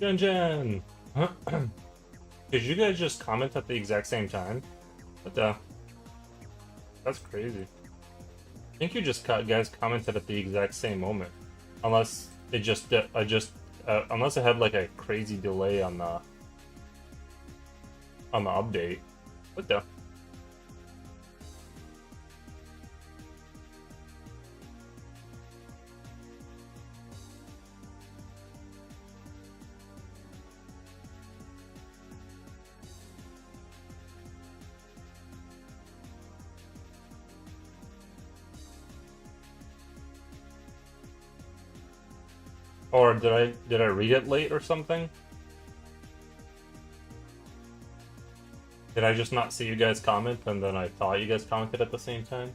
Gen. Did you guys just comment at the exact same time? What the? That's crazy. I think you just guys commented at the exact same moment, unless it just unless it had like a crazy delay on the update. What the? Or did I read it late or something? Did I just not see you guys comment and then I thought you guys commented at the same time?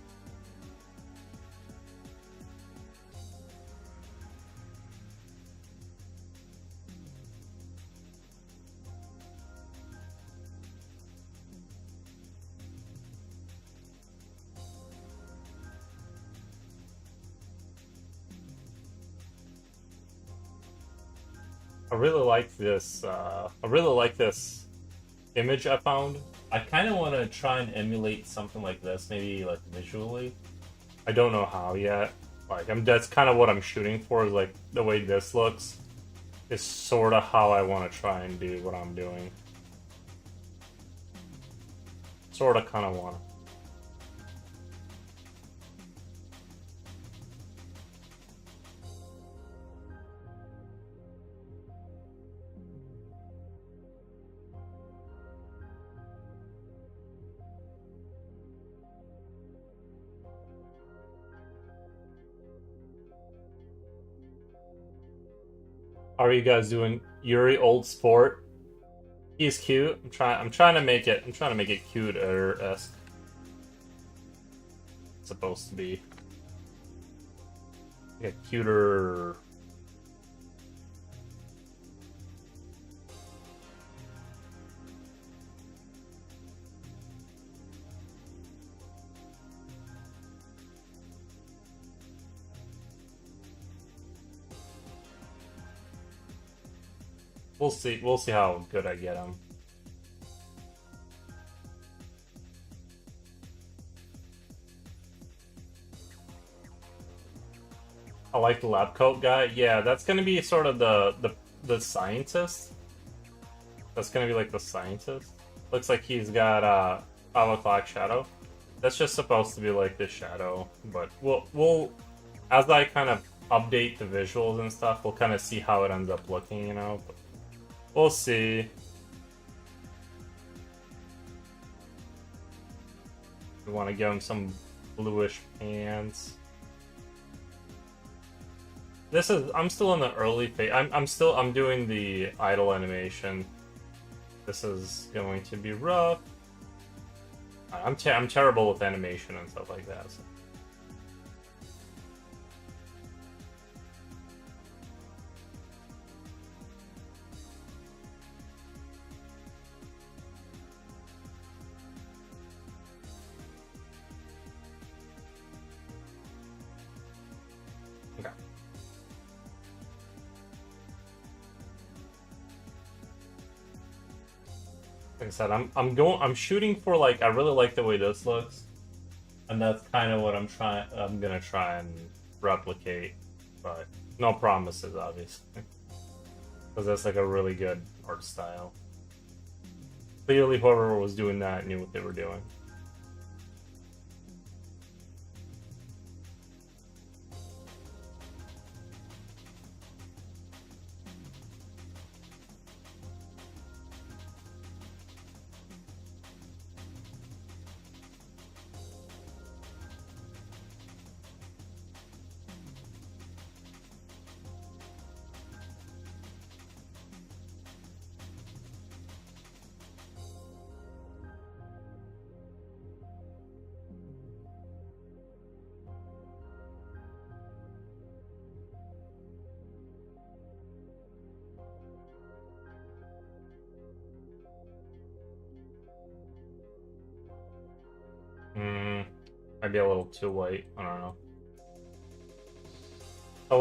I really like this. I really like this image I found. I kind of want to try and emulate something like this, maybe like visually. I don't know how yet. Like, that's kind of what I'm shooting for. Is like the way this looks is sort of how I want to try and do what I'm doing. Sort of, kind of want to. How are you guys doing? Yuri Old Sport. He's cute. I'm trying to make it. I'm trying to make it cute-esque. It's supposed to be like a cuter. We'll see. We'll see how good I get him. I like the lab coat guy. Yeah, that's gonna be sort of the scientist. That's gonna be like the scientist. Looks like he's got 5 o'clock shadow. That's just supposed to be like the shadow, but we'll as I kind of update the visuals and stuff, we'll kind of see how it ends up looking, you know. But we'll see. We want to give him some bluish pants. This is, I'm still in the early phase. I'm doing the idle animation. This is going to be rough. I'm terrible with animation and stuff like that. So. Okay. Like I said, I'm shooting for, like, I really like the way this looks, and that's kind of what I'm gonna try and replicate, but no promises, obviously, because that's like a really good art style. Clearly, whoever was doing that knew what they were doing. Might be a little too white. I don't know. It's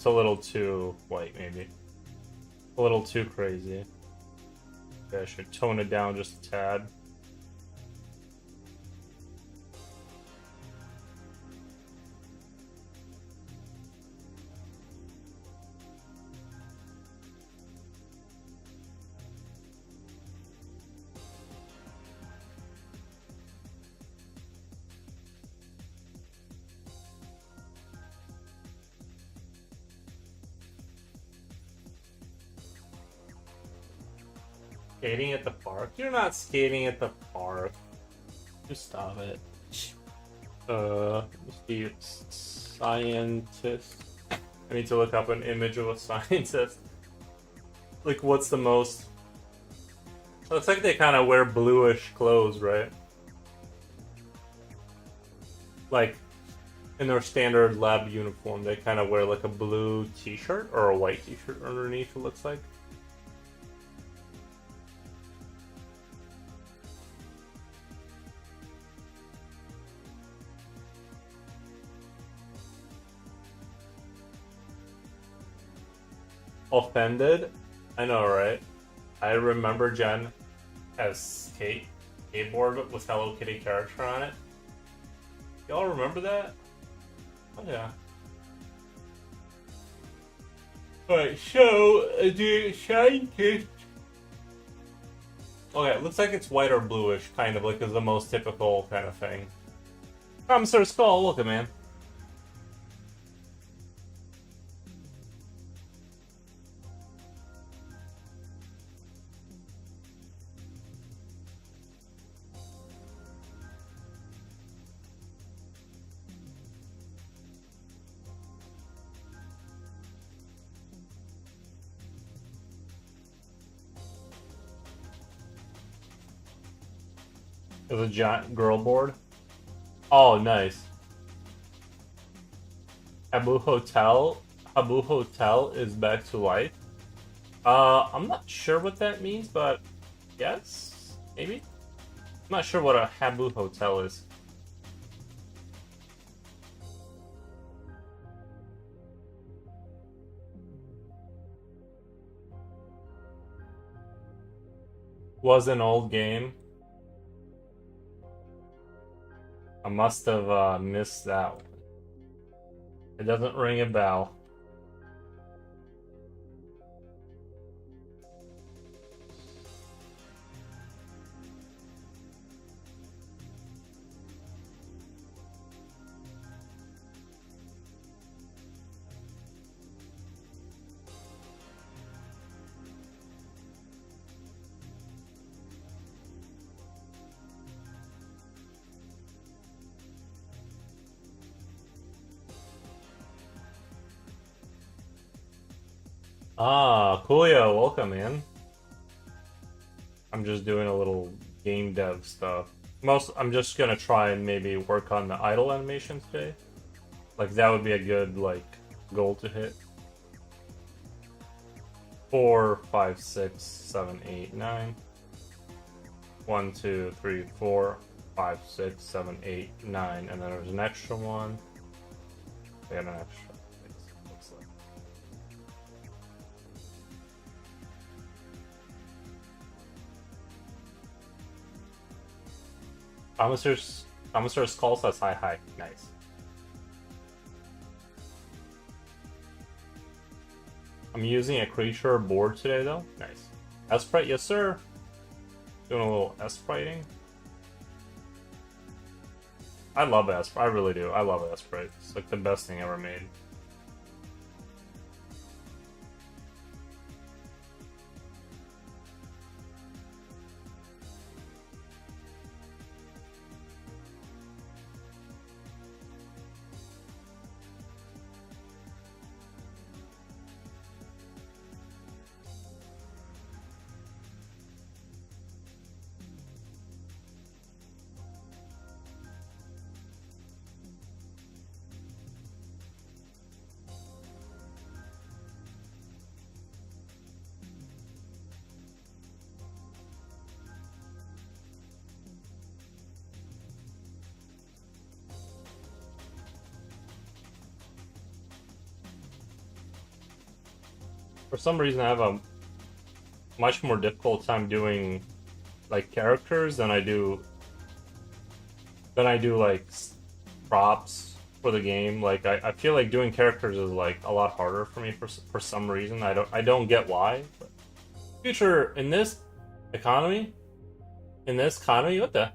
a little too white, maybe. A little too crazy. Okay, I should tone it down just a tad. Skating at the park? You're not skating at the park. Just stop it. Let's see. Scientist. I need to look up an image of a scientist. Like, what's the most... Looks like they kind of wear bluish clothes, right? Like, in their standard lab uniform, they kind of wear like a blue t-shirt or a white t-shirt underneath, it looks like. Offended? I know, right? I remember Jen as skateboard with Hello Kitty character on it. Y'all remember that? Oh yeah. Alright, so the scientist. Okay, it looks like it's white or bluish, kind of like is the most typical kind of thing. Sir Skull, look at man. There's a giant girl board. Oh, nice. Habu Hotel is back to life. I'm not sure what that means, but yes, maybe. I'm not sure what a Habu Hotel is. Was an old game. I must have missed that one. It doesn't ring a bell. Ah, Coolio, welcome, man. I'm just doing a little game dev stuff. I'm just gonna try and maybe work on the idle animation today. Like, that would be a good, like, goal to hit. 4, 5, 6, 7, 8, 9. 1, 2, 3, 4, 5, 6, 7, 8, 9. And then there's an extra one. We had an extra. Looks like. Thomas's call says hi hi. Nice. I'm using a creature board today though. Nice. Sprite, yes sir. Doing a little spriting. I love Sprite. I really do. I love Sprite. It's like the best thing ever made. For some reason, I have a much more difficult time doing like characters than I do like props for the game. Like I feel like doing characters is like a lot harder for me for some reason. I don't get why. But future in this economy, what the?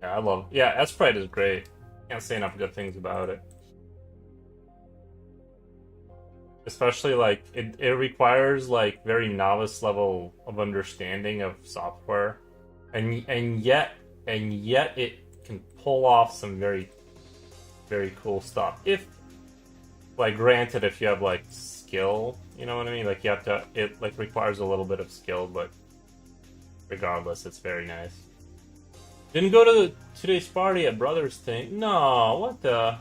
Yeah, I love. Yeah, Sprite is great. Can't say enough good things about it. Especially like it requires like very novice level of understanding of software, and yet it can pull off some very cool stuff. If like granted, if you have like skill, you know what I mean. Like you have to. It like requires a little bit of skill, but regardless, it's very nice. Didn't go to today's party at Brothers thing. No, what the?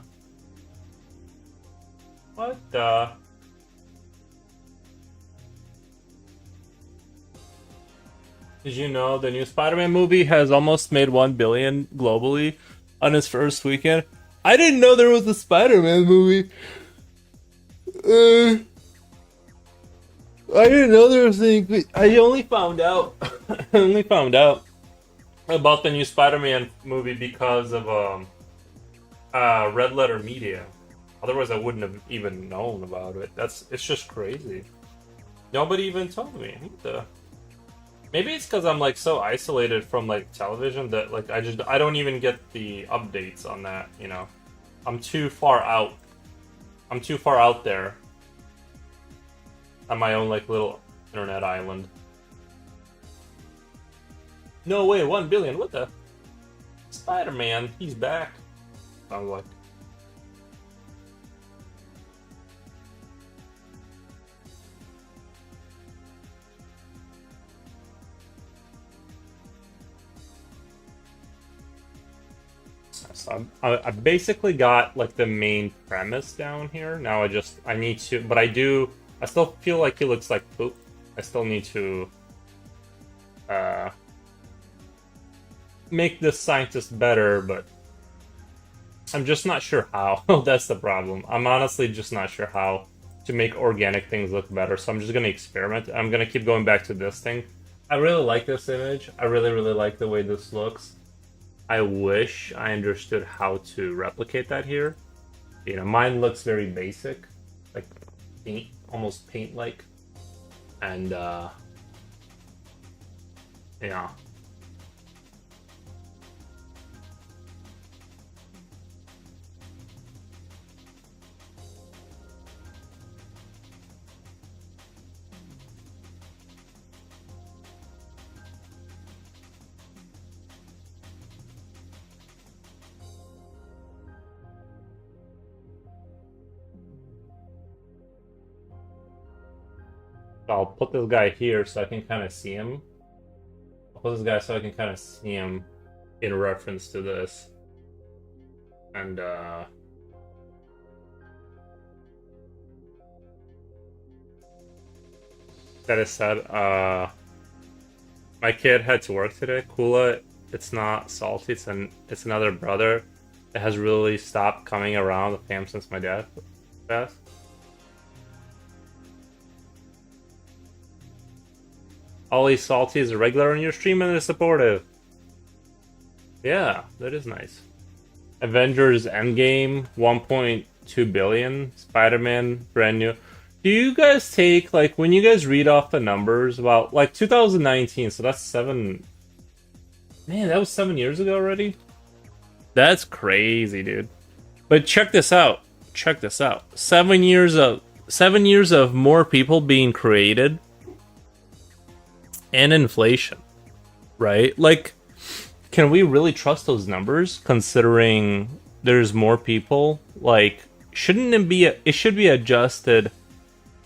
What the? Did you know the new Spider-Man movie has almost made 1 billion globally on its first weekend? I didn't know there was a Spider-Man movie. I didn't know there was anything. I only found out. I only found out about the new Spider-Man movie because of Red Letter Media. Otherwise, I wouldn't have even known about it. It's just crazy. Nobody even told me. What the? Maybe it's because I'm like so isolated from like television that like I don't even get the updates on that, you know. I'm too far out. I'm too far out there on my own like little internet island. No way, 1 billion. What the? Spider-Man, he's back. Sounds like. So I basically got like the main premise down here. Now I need to, but I still feel like he looks like poop. I still need to make this scientist better, but I'm just not sure how. That's the problem. I'm honestly just not sure how to make organic things look better, so I'm just gonna experiment. I'm gonna keep going back to this thing. I really like this image. I really like the way this looks. I wish I understood how to replicate that here. You know, mine looks very basic, like paint, almost paint-like. And, yeah. I'll put this guy here so I can kind of see him. I'll put this guy so I can kind of see him in reference to this. And, that is said, my kid had to work today. Kula, it's not salty, it's another brother. It has really stopped coming around the fam since my dad passed. Ollie Salty is a regular on your stream and is supportive. Yeah, that is nice. Avengers Endgame, 1.2 billion. Spider-Man, brand new. Do you guys take, like, when you guys read off the numbers about, like, 2019, so that's 7... Man, that was 7 years ago already? That's crazy, dude. But check this out. Check this out. 7 years of more people being created. And inflation, right? Like, can we really trust those numbers considering there's more people? Like, shouldn't it be it should be adjusted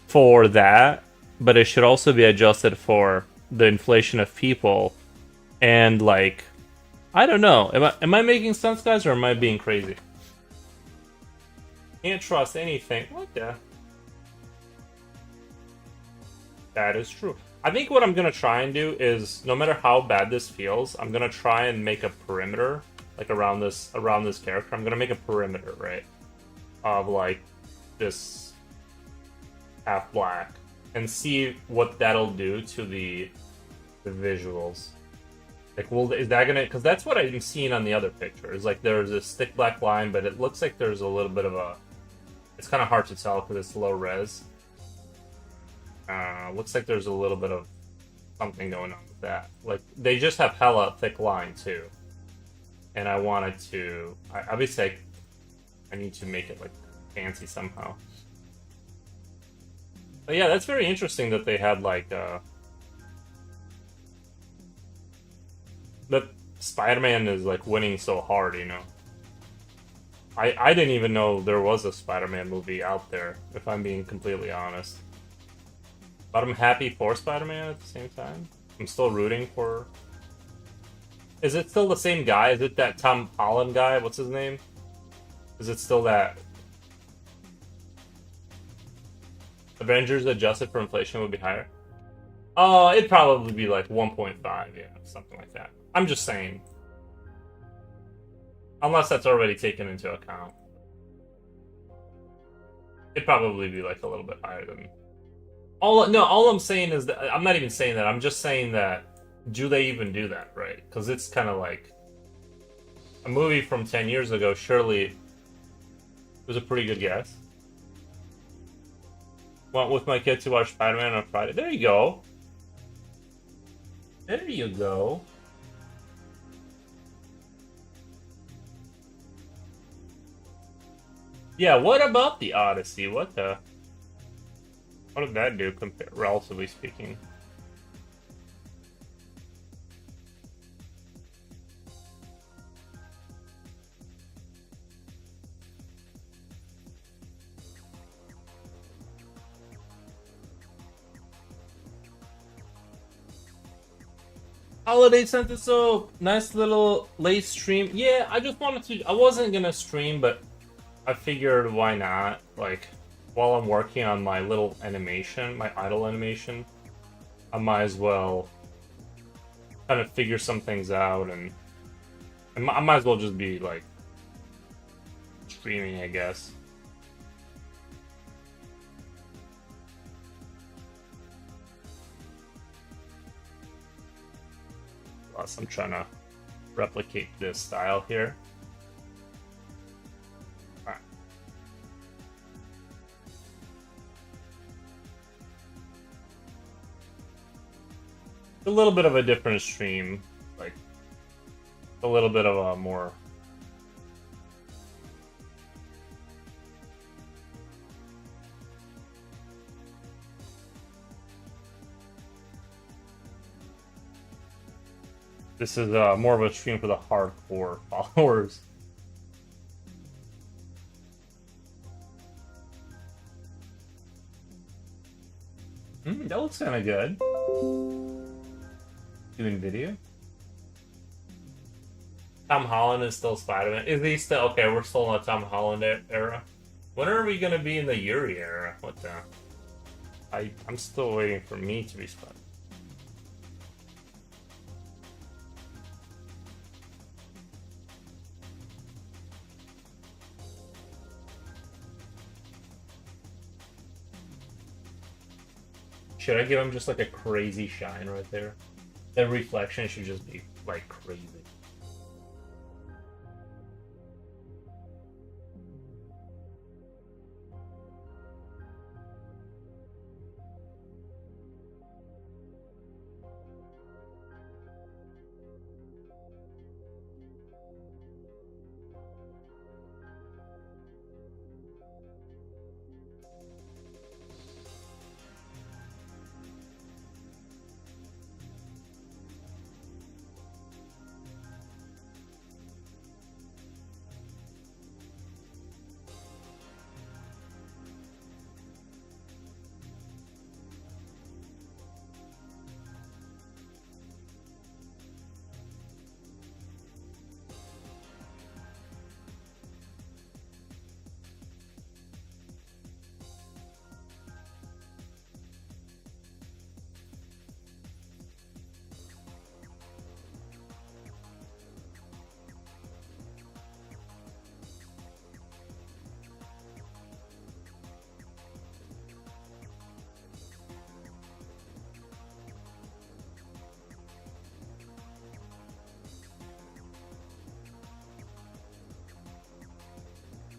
for that, but it should also be adjusted for the inflation of people. And like, I don't know. Am I making sense, guys, or am I being crazy? Can't trust anything. What the? That is true. I think what I'm gonna try and do is, no matter how bad this feels, I'm gonna try and make a perimeter, like around this character. I'm gonna make a perimeter, right, of like this half black, and see what that'll do to the visuals. Like, is that gonna? Because that's what I'm seeing on the other picture. Is like there's a thick black line, but it looks like there's a little bit of a. It's kind of hard to tell because it's low res. Looks like there's a little bit of something going on with that. Like they just have hella thick line too, and I wanted to. Obviously, I need to make it like fancy somehow. But yeah, that's very interesting that they had like that Spider-Man is like winning so hard, you know. I didn't even know there was a Spider-Man movie out there, if I'm being completely honest. But I'm happy for Spider-Man at the same time. I'm still rooting for... Is it still the same guy? Is it that Tom Holland guy? What's his name? Is it still that... Avengers adjusted for inflation would be higher? Oh, it'd probably be like 1.5, yeah, something like that. I'm just saying. Unless that's already taken into account. It'd probably be like a little bit higher than... all I'm saying is that... I'm not even saying that, I'm just saying that... Do they even do that, right? Because it's kind of like... A movie from 10 years ago, surely... It was a pretty good guess. Went with my kid to watch Spider-Man on Friday. There you go. There you go. Yeah, what about the Odyssey? What did that do, relatively speaking? Holiday sent us a nice little late stream. Yeah, I just wanted to... I wasn't gonna stream, but I figured why not? Like, while I'm working on my little animation, my idle animation, I might as well kind of figure some things out, and I might as well just be, like, streaming, I guess. Plus, I'm trying to replicate this style here. All right. A little bit of a different stream, like a little bit of a more... This is more of a stream for the hardcore followers. That looks kind of good. Doing video. Tom Holland is still Spider-Man. Is he still... Okay, we're still in the Tom Holland era. When are we going to be in the Yuri era? What the... I'm still waiting for me to be Spider-Man. Should I give him just like a crazy shine right there? That reflection should just be like crazy.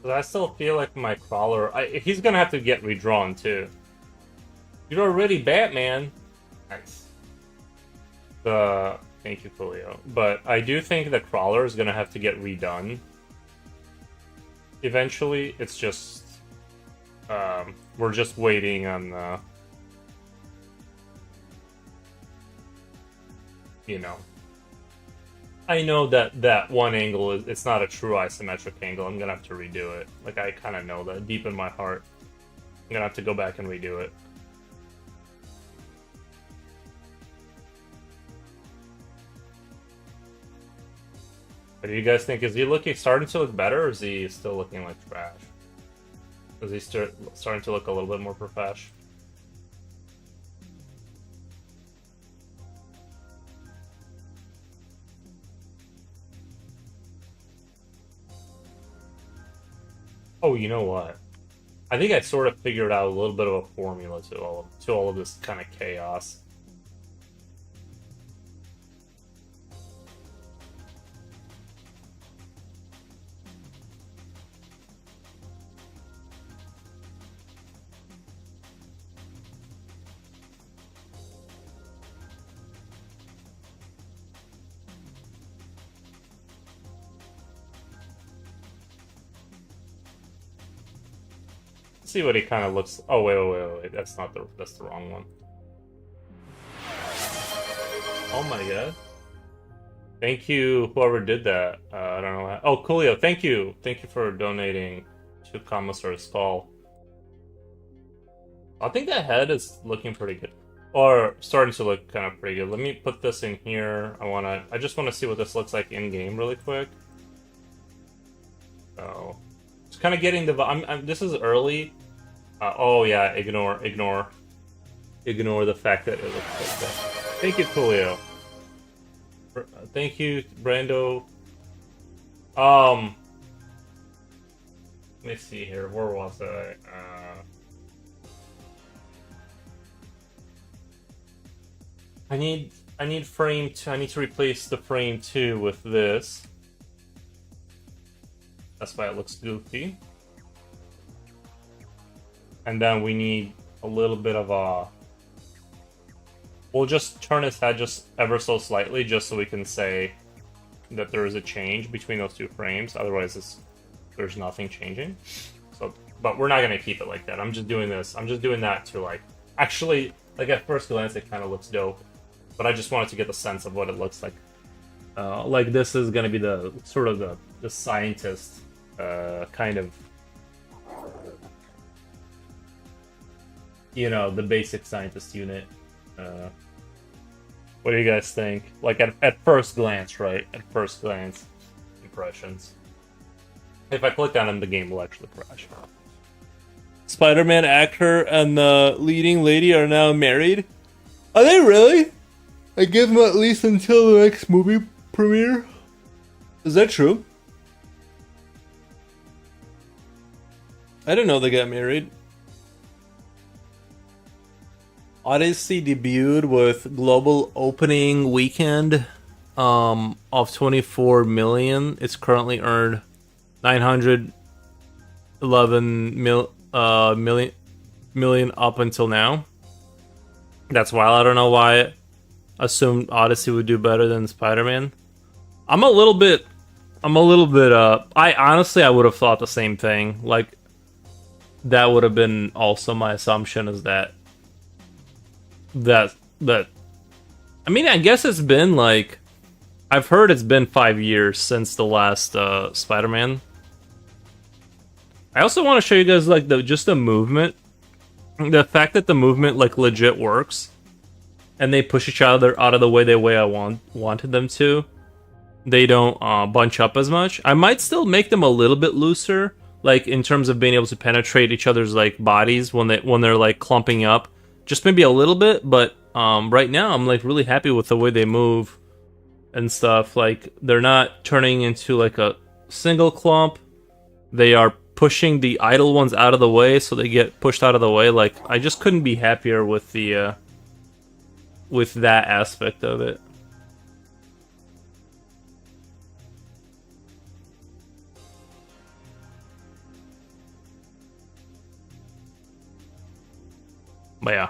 But I still feel like my crawler... he's gonna have to get redrawn, too. You're already Batman. Nice. Thank you, Julio. But I do think the crawler is gonna have to get redone. Eventually, it's just... we're just waiting on the... You know... I know that one angle it's not a true isometric angle. I'm gonna have to redo it. Like, I kind of know that deep in my heart. I'm gonna have to go back and redo it. What do you guys think? Is he starting to look better, or is he still looking like trash? Is he starting to look a little bit more profesh? Oh, you know what? I think I sort of figured out a little bit of a formula to all of this kind of chaos. See what he kind of looks. Oh wait! That's the wrong one. Oh my god! Thank you, whoever did that. I don't know. Oh, Coolio, thank you for donating to Commissar's Skull. I think that head is looking pretty good, or starting to look kind of pretty good. Let me put this in here. I just want to see what this looks like in game really quick. So, it's kind of getting the. This is early. Oh yeah, ignore the fact that it looks like that. Thank you, Coolio. Thank you, Brando. Let me see here. Where was I? I need frame 2. I need to replace the frame 2 with this. That's why it looks goofy. And then we need a little bit of a... We'll just turn his head just ever so slightly, just so we can say that there is a change between those two frames. Otherwise, there's nothing changing. So, but we're not going to keep it like that. I'm just doing this. I'm just doing that to, like... Actually, like, at first glance, it kind of looks dope. But I just wanted to get the sense of what it looks like. Like, this is going to be the sort of the scientist kind of... You know, the basic scientist unit. What do you guys think? Like, at first glance, right? At first glance, impressions. If I click on him, the game will actually crash. Spider-Man actor and the leading lady are now married? Are they really? I give them at least until the next movie premiere? Is that true? I didn't know they got married. Odyssey debuted with global opening weekend of 24 million. It's currently earned 911 million up until now. That's wild. I don't know why I assumed Odyssey would do better than Spider-Man. I'm a little bit I honestly would have thought the same thing. Like, that would have been also my assumption, is that I mean, I guess it's been like, I've heard it's been 5 years since the last Spider-Man. I also want to show you guys, like, just the movement. The fact that the movement, like, legit works. And they push each other out of the way I wanted them to. They don't bunch up as much. I might still make them a little bit looser, like, in terms of being able to penetrate each other's, like, bodies when they're like clumping up. Just maybe a little bit, but right now I'm, like, really happy with the way they move and stuff. Like, they're not turning into, like, a single clump. They are pushing the idle ones out of the way, so they get pushed out of the way. Like, I just couldn't be happier with the with that aspect of it. But yeah.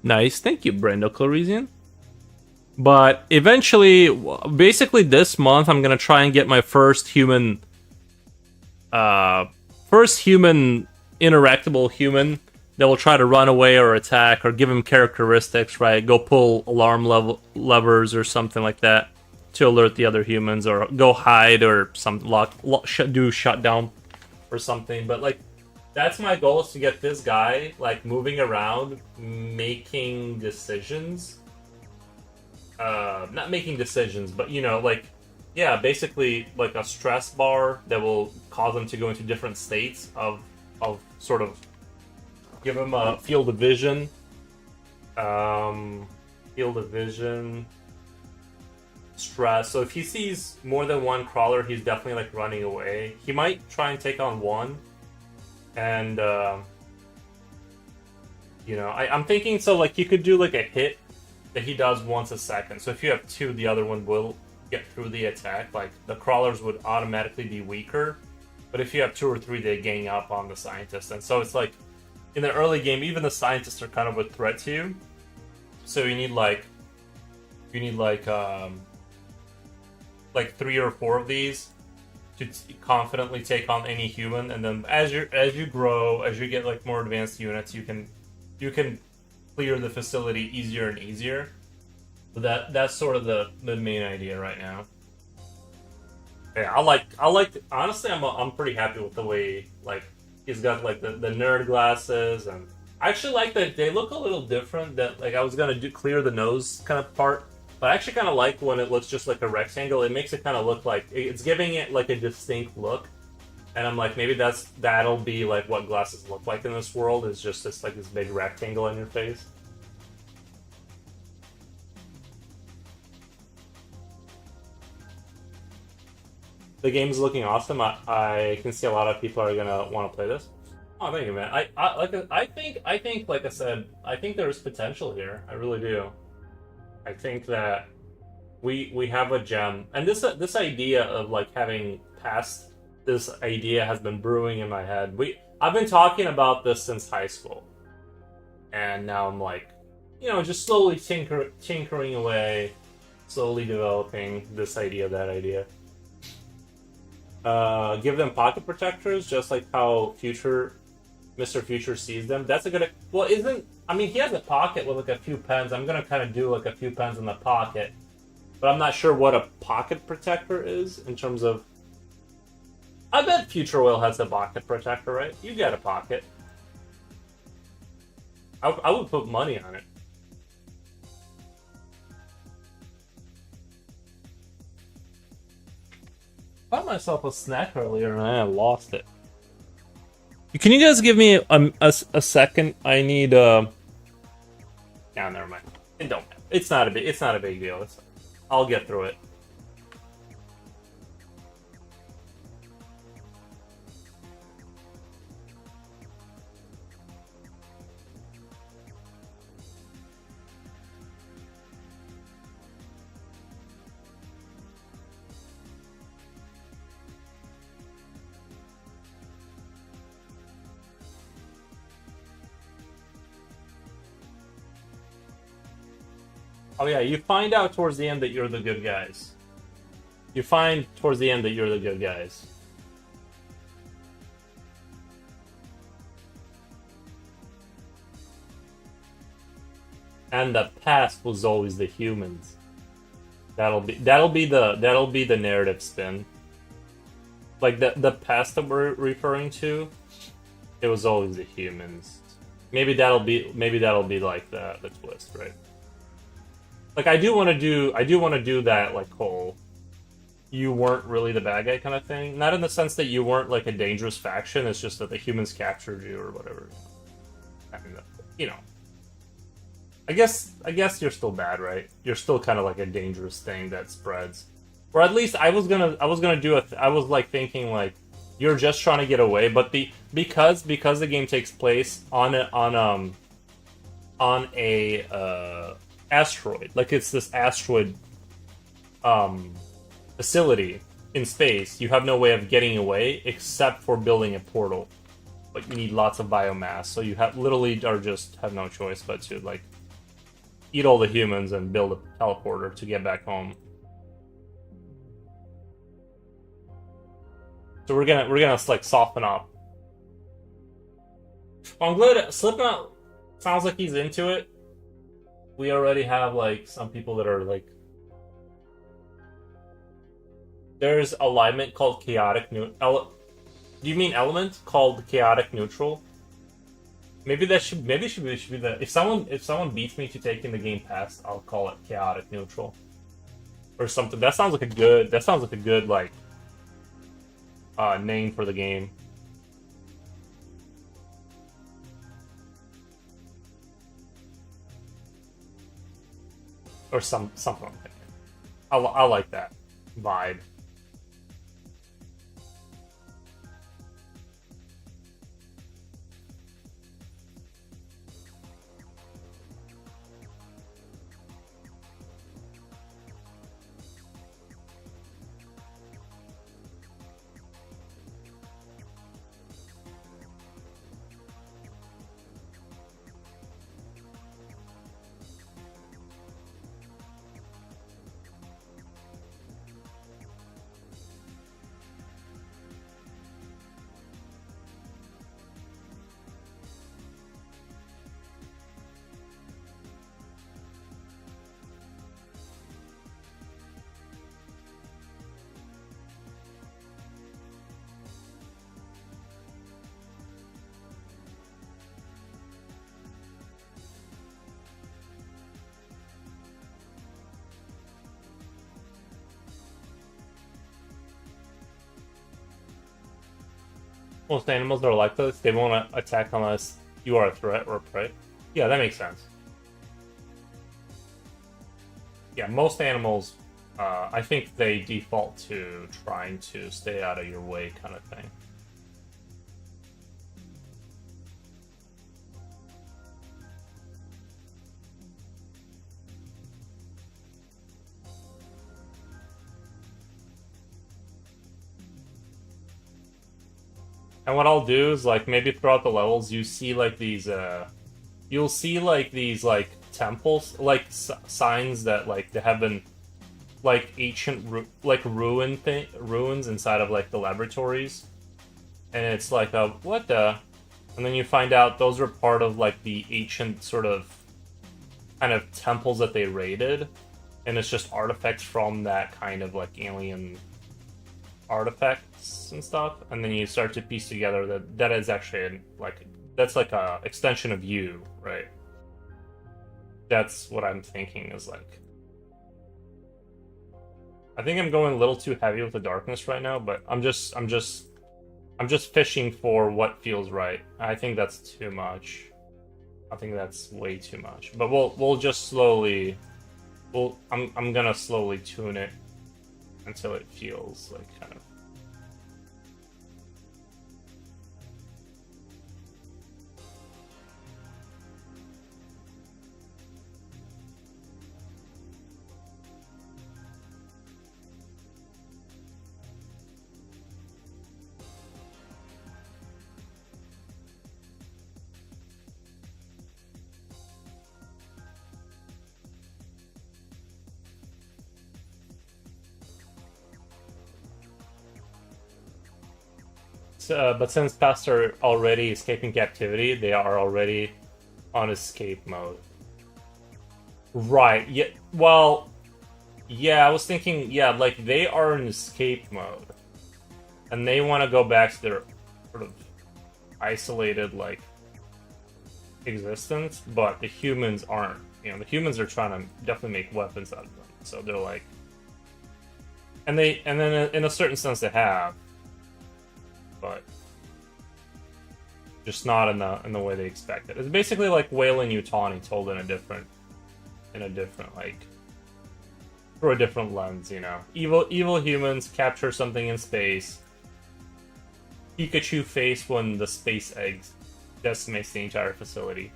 Nice. Thank you, Brendo Clarisian. But eventually, basically this month, I'm going to try and get my first human interactable human that will try to run away or attack or give him characteristics, right? Go pull alarm levers or something like that to alert the other humans, or go hide or some do shutdown or something. But like, that's my goal, is to get this guy like moving around, making decisions. Not making decisions, but you know, like, yeah, basically like a stress bar that will cause them to go into different states of sort of give him a field of vision. Stress. So if he sees more than one crawler, he's definitely like running away. He might try and take on one. And, you know, I'm thinking, so like you could do like a hit that he does once a second. So if you have two, the other one will get through the attack. Like the crawlers would automatically be weaker. But if you have two or three, they gang up on the scientist. And so it's like, in the early game, even the scientists are kind of a threat to you. So you need like 3 or 4 of these to confidently take on any human. And then as you grow, as you get like more advanced units, you can clear the facility easier and easier. But that's sort of the main idea right now. Yeah, I like honestly, I'm pretty happy with the way, like, he's got like the nerd glasses, and I actually like that they look a little different. That, like, I was gonna clear the nose kind of part, but I actually kind of like when it looks just like a rectangle. It makes it kind of look like it's giving it like a distinct look. And I'm like, maybe that'll be like what glasses look like in this world, is just this like this big rectangle on your face. The game's looking awesome. I can see a lot of people are gonna want to play this. Oh, thank you, man. I think like I said, I think there's potential here. I really do. I think that we have a gem, and this idea of like having past this idea has been brewing in my head. I've been talking about this since high school, and now I'm like, you know, just slowly tinkering away, slowly developing this idea, that idea. Give them pocket protectors, just like how Mr. Future sees them. That's a good. Well, I mean, he has a pocket with like a few pens. I'm gonna kind of do like a few pens in the pocket, but I'm not sure what a pocket protector is in terms of. I bet Future Will has a pocket protector, right? You got a pocket. I would put money on it. I found myself a snack earlier and I lost it. Can you guys give me a second? I need Yeah, never mind. It's not a big deal. I'll get through it. Oh yeah, you find out towards the end that you're the good guys. You find towards the end that you're the good guys. And the past was always the humans. That'll be the narrative spin. Like the past that we're referring to, it was always the humans. Maybe that'll be like the twist, right? Like I do want to do that, like, whole you weren't really the bad guy kind of thing. Not in the sense that you weren't like a dangerous faction. It's just that the humans captured you or whatever. I mean, you know. I guess you're still bad, right? You're still kind of like a dangerous thing that spreads. Or at least I was gonna do it. I was like thinking like you're just trying to get away, but because the game takes place on a asteroid, like it's this asteroid facility in space. You have no way of getting away except for building a portal. but you need lots of biomass, so you have literally have no choice but to like eat all the humans and build a teleporter to get back home. So we're gonna like soften up. Well, I'm glad Slipknot sounds like he's into it. We already have like some people that are like. There's alignment called chaotic neutral. Do you mean element called chaotic neutral? Maybe that should be the if someone beats me to taking the game past, I'll call it chaotic neutral or something. That sounds like a good like name for the game. Or something like that. I like that vibe. Most animals are like this. They won't attack unless you are a threat or a prey. Yeah, that makes sense. Yeah, most animals, I think they default to trying to stay out of your way kind of thing. And what I'll do is, like, maybe throughout the levels, you see, like, these, you'll see, like, these, like, temples, like, signs that, like, they have been, like, ancient, ruins inside of, like, the laboratories. And it's like, what the? And then you find out those are part of, like, the ancient sort of, kind of temples that they raided. And it's just artifacts from that kind of, like, alien artifacts and stuff, and then you start to piece together that is actually like that's like a extension of you, right? That's what I'm thinking is like. I think I'm going a little too heavy with the darkness right now, but I'm just fishing for what feels right. I think that's too much. I think that's way too much. But we'll just slowly. I'm gonna slowly tune it until it feels like kind of. But since pests are already escaping captivity, they are already on escape mode. Right. Yeah. Well, yeah, I was thinking, yeah, like they are in escape mode. And they want to go back to their sort of isolated, like, existence, but the humans aren't. You know, the humans are trying to definitely make weapons out of them. So they're like... And then in a certain sense they have. But just not in the way they expected. It's basically like Wayland Yutani told in a different like through a different lens, you know. Evil humans capture something in space. Pikachu face when the space eggs decimates the entire facility.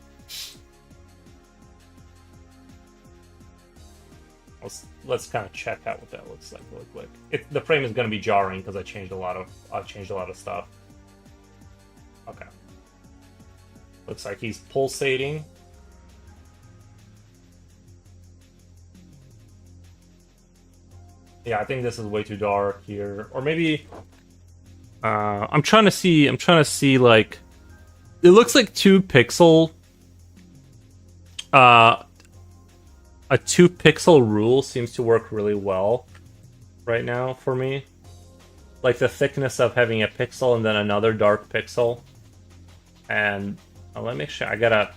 Let's kind of check out what that looks like real quick. The frame is going to be jarring because I changed a lot of stuff. Okay. Looks like he's pulsating. Yeah, I think this is way too dark here. Or maybe I'm trying to see like it looks like 2 pixel a 2 pixel rule seems to work really well right now for me. Like the thickness of having a pixel and then another dark pixel. And let me make sure I gotta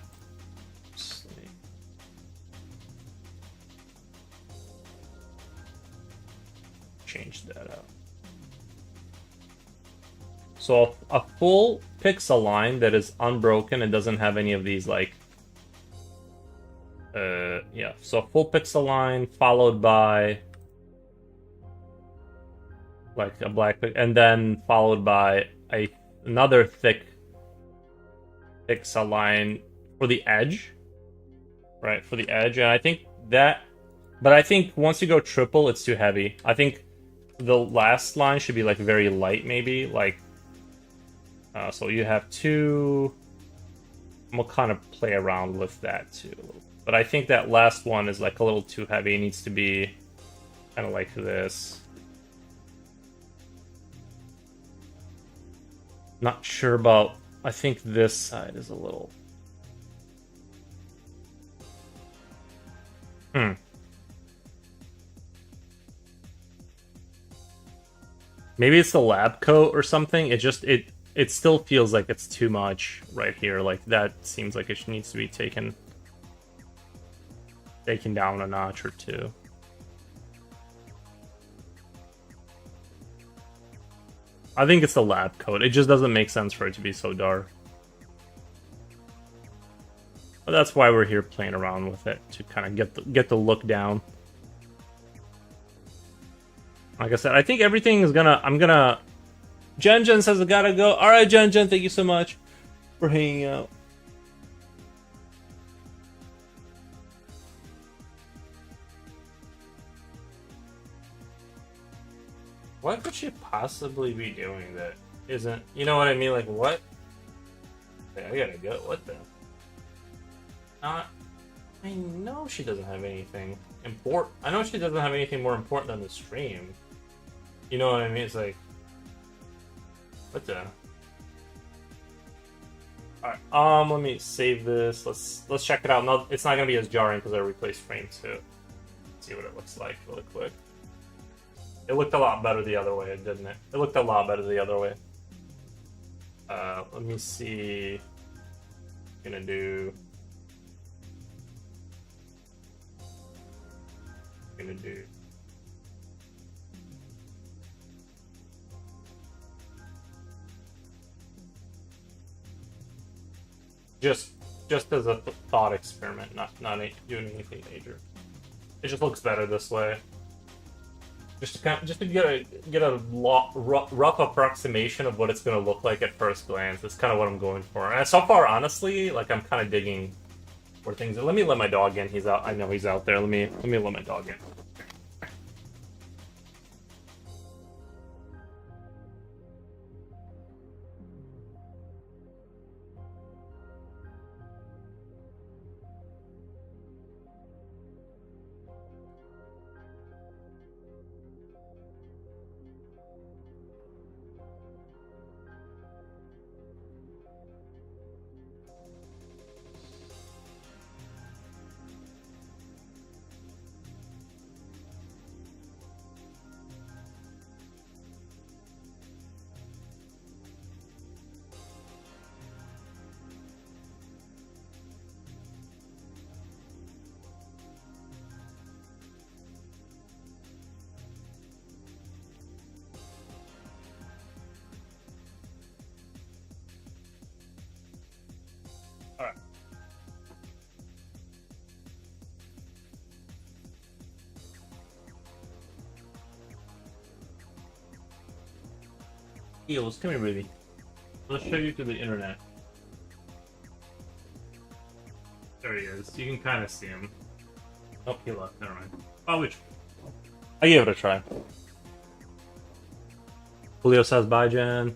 change that up. So a full pixel line that is unbroken and doesn't have any of these like yeah, so a full pixel line followed by like a black, and then followed by another thick pixel line for the edge, right? For the edge, and I think that, but I think once you go triple, it's too heavy. I think the last line should be like very light, maybe like. So you have 2. I'm gonna kind of play around with that too. But I think that last one is like a little too heavy. It needs to be kind of like this. Not sure about. I think this side is a little. Maybe it's the lab coat or something. It still feels like it's too much right here. Like that seems like it needs to be taken down a notch or 2. I think it's the lab coat. It just doesn't make sense for it to be so dark. But that's why we're here playing around with it, to kind of get the look down. Like I said, I think everything is gonna. Jen says I gotta go. All right, Jen, thank you so much for hanging out. What could she possibly be doing that isn't? You know what I mean? Like what? Hey, I gotta go. What the? I know she doesn't have anything important. I know she doesn't have anything more important than the stream. You know what I mean? It's like. What the? Alright, let me save this. Let's check it out. No, it's not gonna be as jarring because I replaced frame 2. Let's see what it looks like really quick. It looked a lot better the other way, didn't it? It looked a lot better the other way. Let me see. I'm gonna do. Just as a thought experiment, not doing anything major. It just looks better this way. Just to get a rough approximation of what it's gonna look like at first glance. That's kind of what I'm going for. And so far, honestly, like I'm kind of digging where things are. Let me let my dog in. He's out. I know he's out there. Let me let my dog in. Eels, come here, baby. Let's show you to the internet. There he is. You can kind of see him. Oh, he left. Never mind. Oh, which? I gave it a try. Julio says bye, Jen.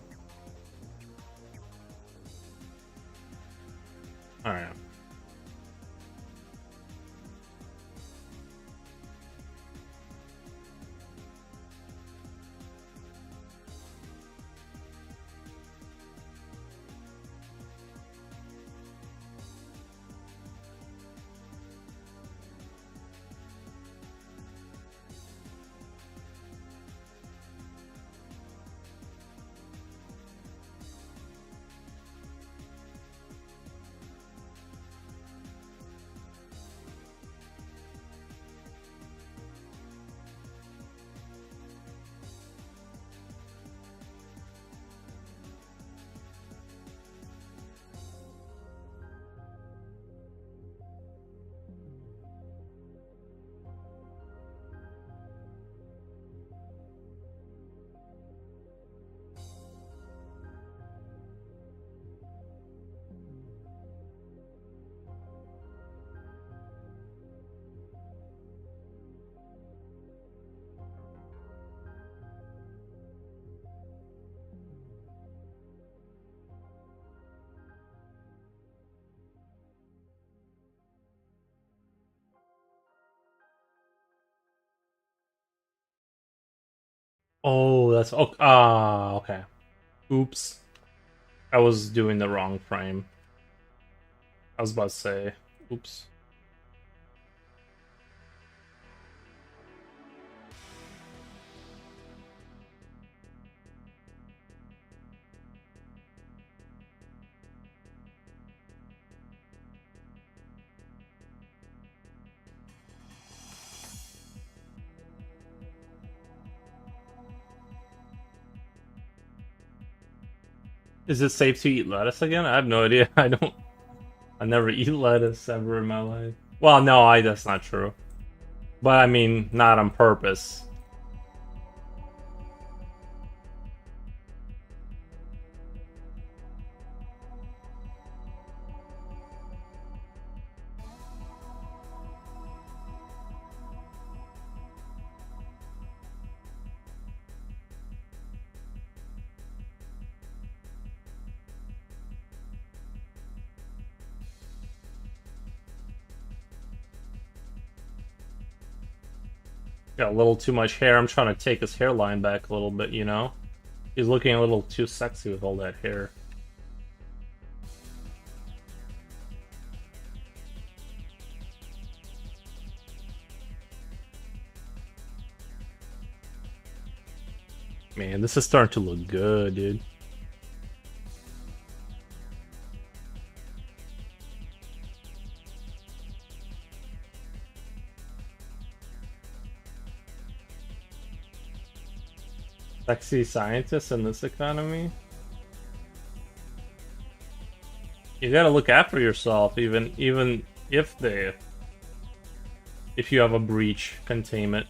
Oh, that's okay. Oops. I was doing the wrong frame. I was about to say, oops. Is it safe to eat lettuce again? I have no idea. I never eat lettuce ever in my life. Well, no, that's not true. But I mean, not on purpose. Got a little too much hair. I'm trying to take his hairline back a little bit, you know? He's looking a little too sexy with all that hair. Man, this is starting to look good, dude. Sexy scientists in this economy? You gotta look after yourself, even if if you have a breach containment.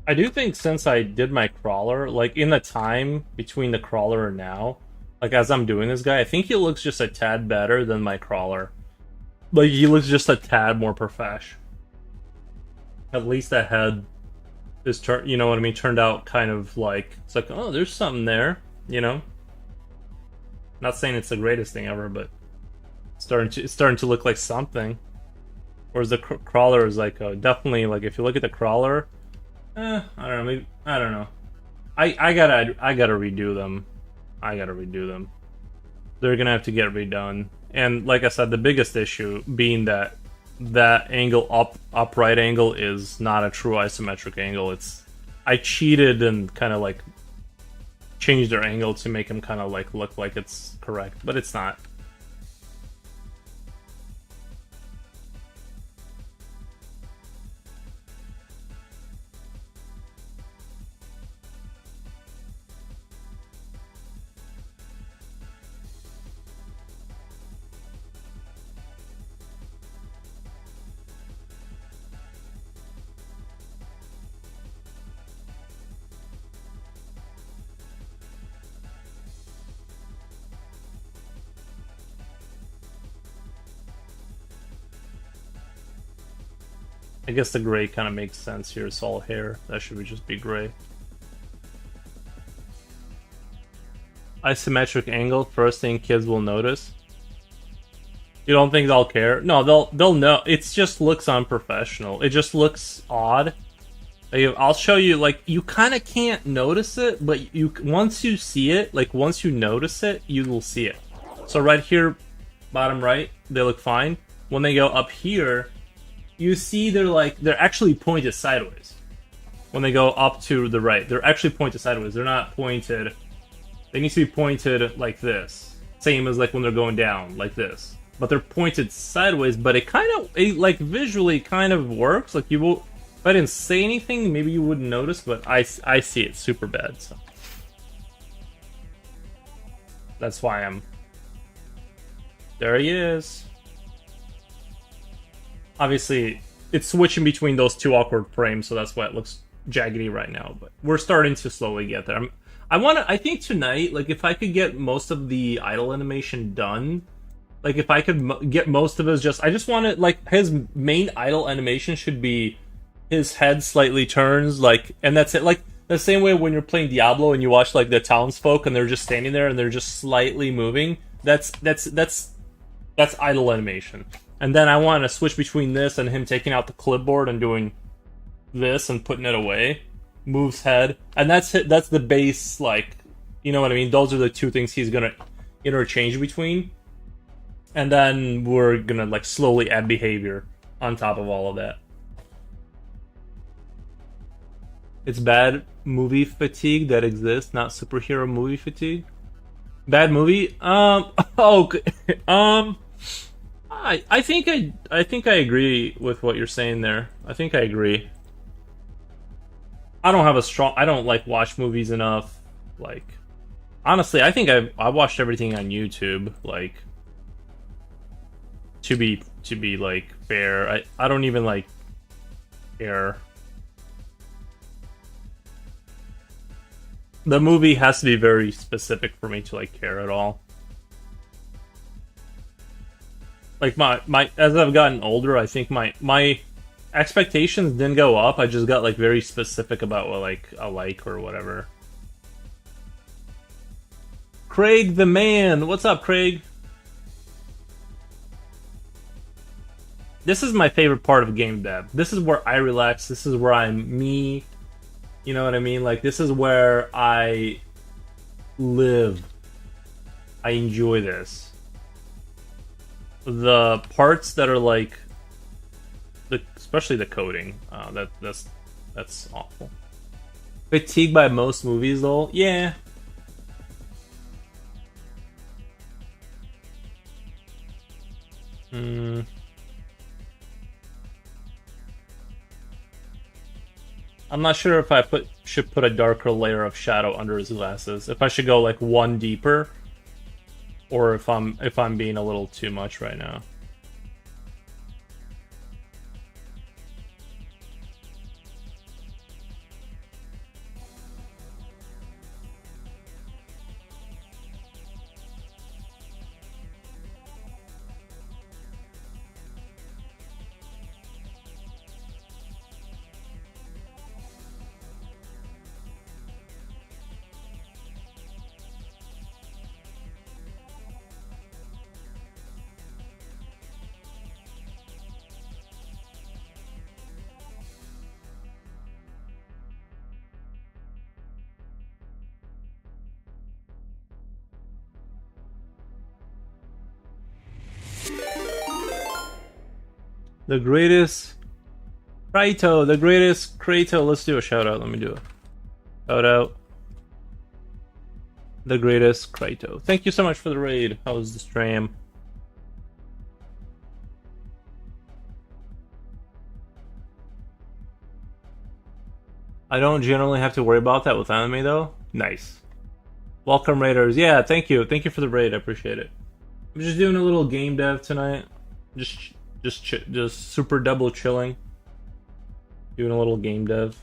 I do think since I did my crawler, like in the time between the crawler and now, like as I'm doing this guy, I think he looks just a tad better than my crawler. Like he looks just a tad more profesh. At least that head is you know what I mean, turned out kind of like it's like, oh, there's something there, you know. Not saying it's the greatest thing ever, but it's starting to look like something. Whereas the crawler is like definitely like if you look at the crawler. I don't know. Maybe I don't know. I gotta redo them. I gotta redo them. They're gonna have to get redone. And like I said, the biggest issue being that angle upright angle is not a true isometric angle. It's I cheated and kind of like changed their angle to make them kind of like look like it's correct, but it's not. I guess the gray kind of makes sense here. It's all hair. That should just be gray. Isometric angle, first thing kids will notice. You don't think they'll care? No, they'll know. It just looks unprofessional. It just looks odd. I'll show you. Like you kind of can't notice it, but you once you see it, like once you notice it, you will see it. So right here, bottom right, they look fine. When they go up here, you see they're actually pointed sideways. When they go up to the right, they're actually pointed sideways. They're not pointed. They need to be pointed like this. Same as like when they're going down, like this. but they're pointed sideways. But it kind of, like visually, kind of works. Like you will, if I didn't say anything, maybe you wouldn't notice. But I see it super bad. So that's why I'm. There he is. Obviously, it's switching between those two awkward frames, so that's why it looks jaggedy right now. But we're starting to slowly get there. I think tonight, like if I could get most of the idle animation done, like if I could get most of his I just want it, like his main idle animation should be his head slightly turns, like, and that's it. Like the same way when you're playing Diablo and you watch like the townsfolk and they're just standing there and they're just slightly moving. That's idle animation. And then I want to switch between this and him taking out the clipboard and doing this and putting it away. Moves head. And that's the base, like, you know what I mean? Those are the two things he's going to interchange between. And then we're going to, like, slowly add behavior on top of all of that. It's bad movie fatigue that exists, not superhero movie fatigue. Bad movie? I think I agree with what you're saying there. I think I agree. I don't like watch movies enough. Like, honestly, I think I watched everything on YouTube. Like, to be like fair, I don't even like care. The movie has to be very specific for me to like care at all. Like my as I've gotten older, I think my expectations didn't go up. I just got like very specific about what like I like or whatever. Craig the man, what's up, Craig? This is my favorite part of game dev. This is where I relax. This is where I'm me. You know what I mean? Like this is where I live. I enjoy this. The parts that are like, especially the coding, that's awful. Fatigued by most movies, though. Yeah. I'm not sure if I should put a darker layer of shadow under his glasses. If I should go like one deeper. Or if I'm being a little too much right now. The greatest Kratos, the greatest Kratos. Let's do a shout out. Let me do it. Shout out. The greatest Kratos. Thank you so much for the raid. How was the stream? I don't generally have to worry about that with anime though. Nice. Welcome raiders. Yeah, thank you. Thank you for the raid. I appreciate it. I'm just doing a little game dev tonight. Just super double chilling. Doing a little game dev.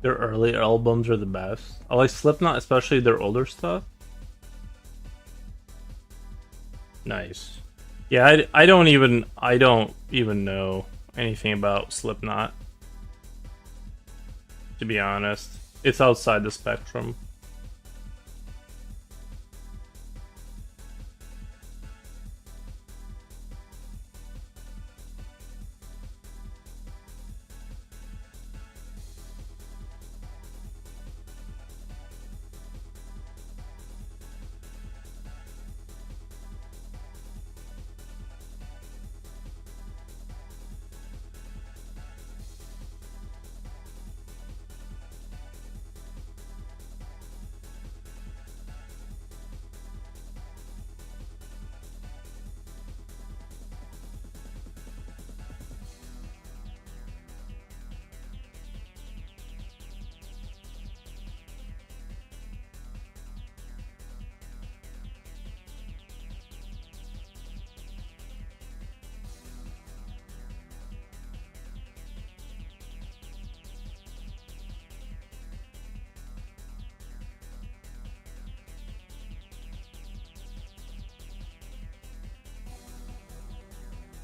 Their early albums are the best. I like Slipknot, especially their older stuff. Nice. Yeah, I don't even know anything about Slipknot. To be honest, it's outside the spectrum.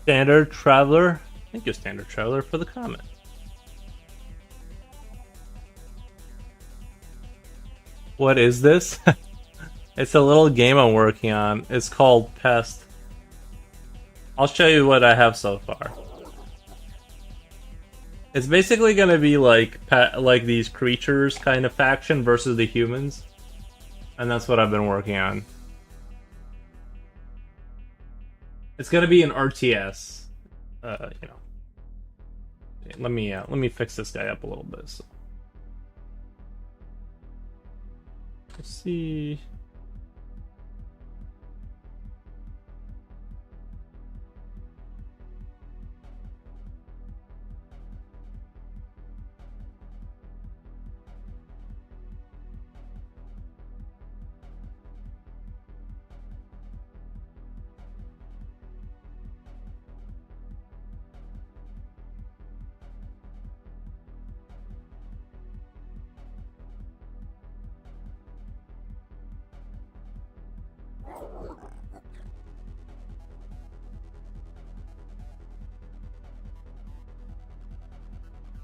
Standard Traveler. Thank you, Standard Traveler, for the comment. What is this? It's a little game I'm working on. It's called PEST. I'll show you what I have so far. It's basically gonna be like these creatures kind of faction versus the humans, and that's what I've been working on. It's gonna be an RTS. You know. Let me fix this guy up a little bit. So. Let's see.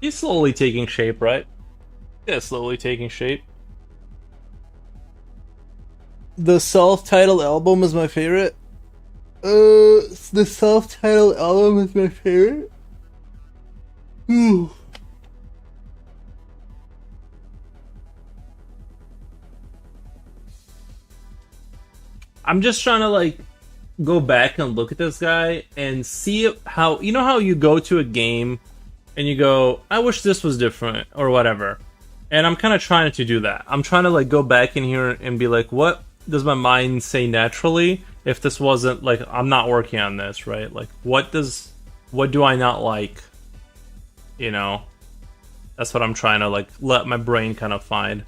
He's slowly taking shape, right? Yeah, slowly taking shape. The self-titled album is my favorite. The self-titled album is my favorite. I'm just trying to like go back and look at this guy and see how, you know how you go to a game and you go, I wish this was different or whatever. And I'm kind of trying to do that. I'm trying to like go back in here and be like, what does my mind say naturally if this wasn't like, I'm not working on this, right? Like what do I not like? You know? That's what I'm trying to like let my brain kind of find.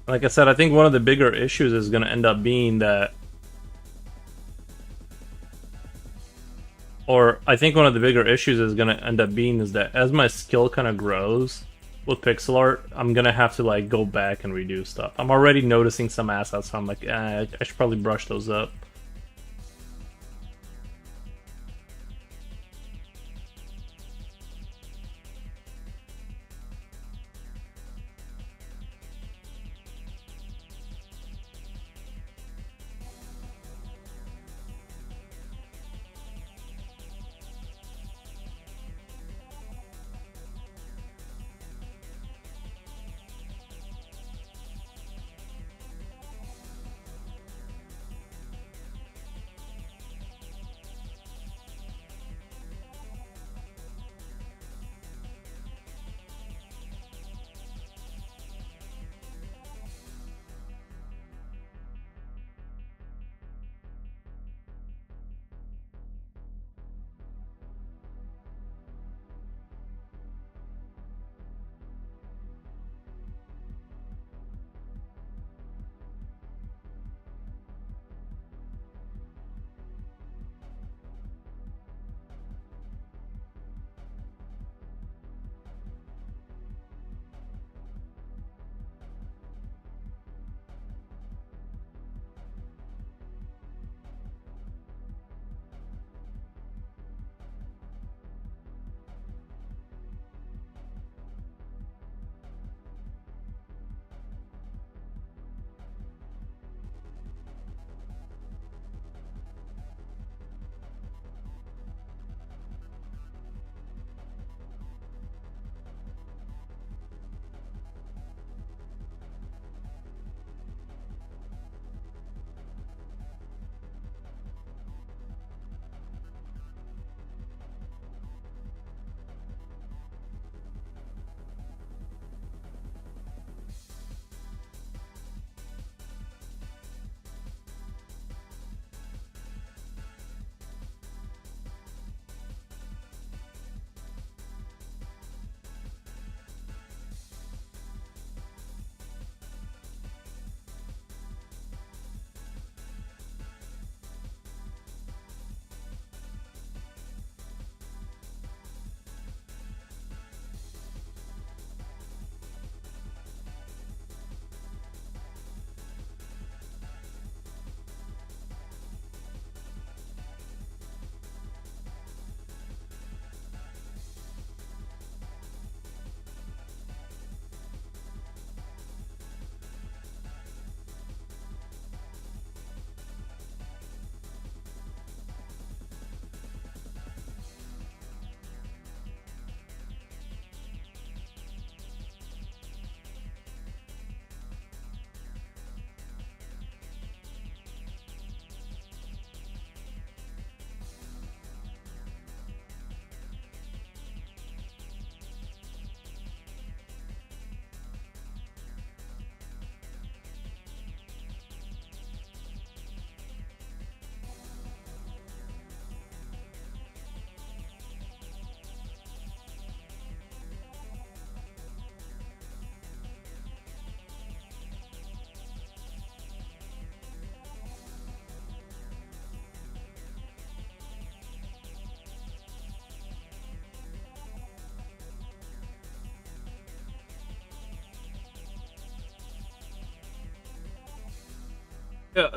Like I said, I think one of the bigger issues is going to end up being that, or I think one of the bigger issues is going to end up being is that as my skill kind of grows with pixel art, I'm going to have to like go back and redo stuff. I'm already noticing some assets, so I'm like, I should probably brush those up.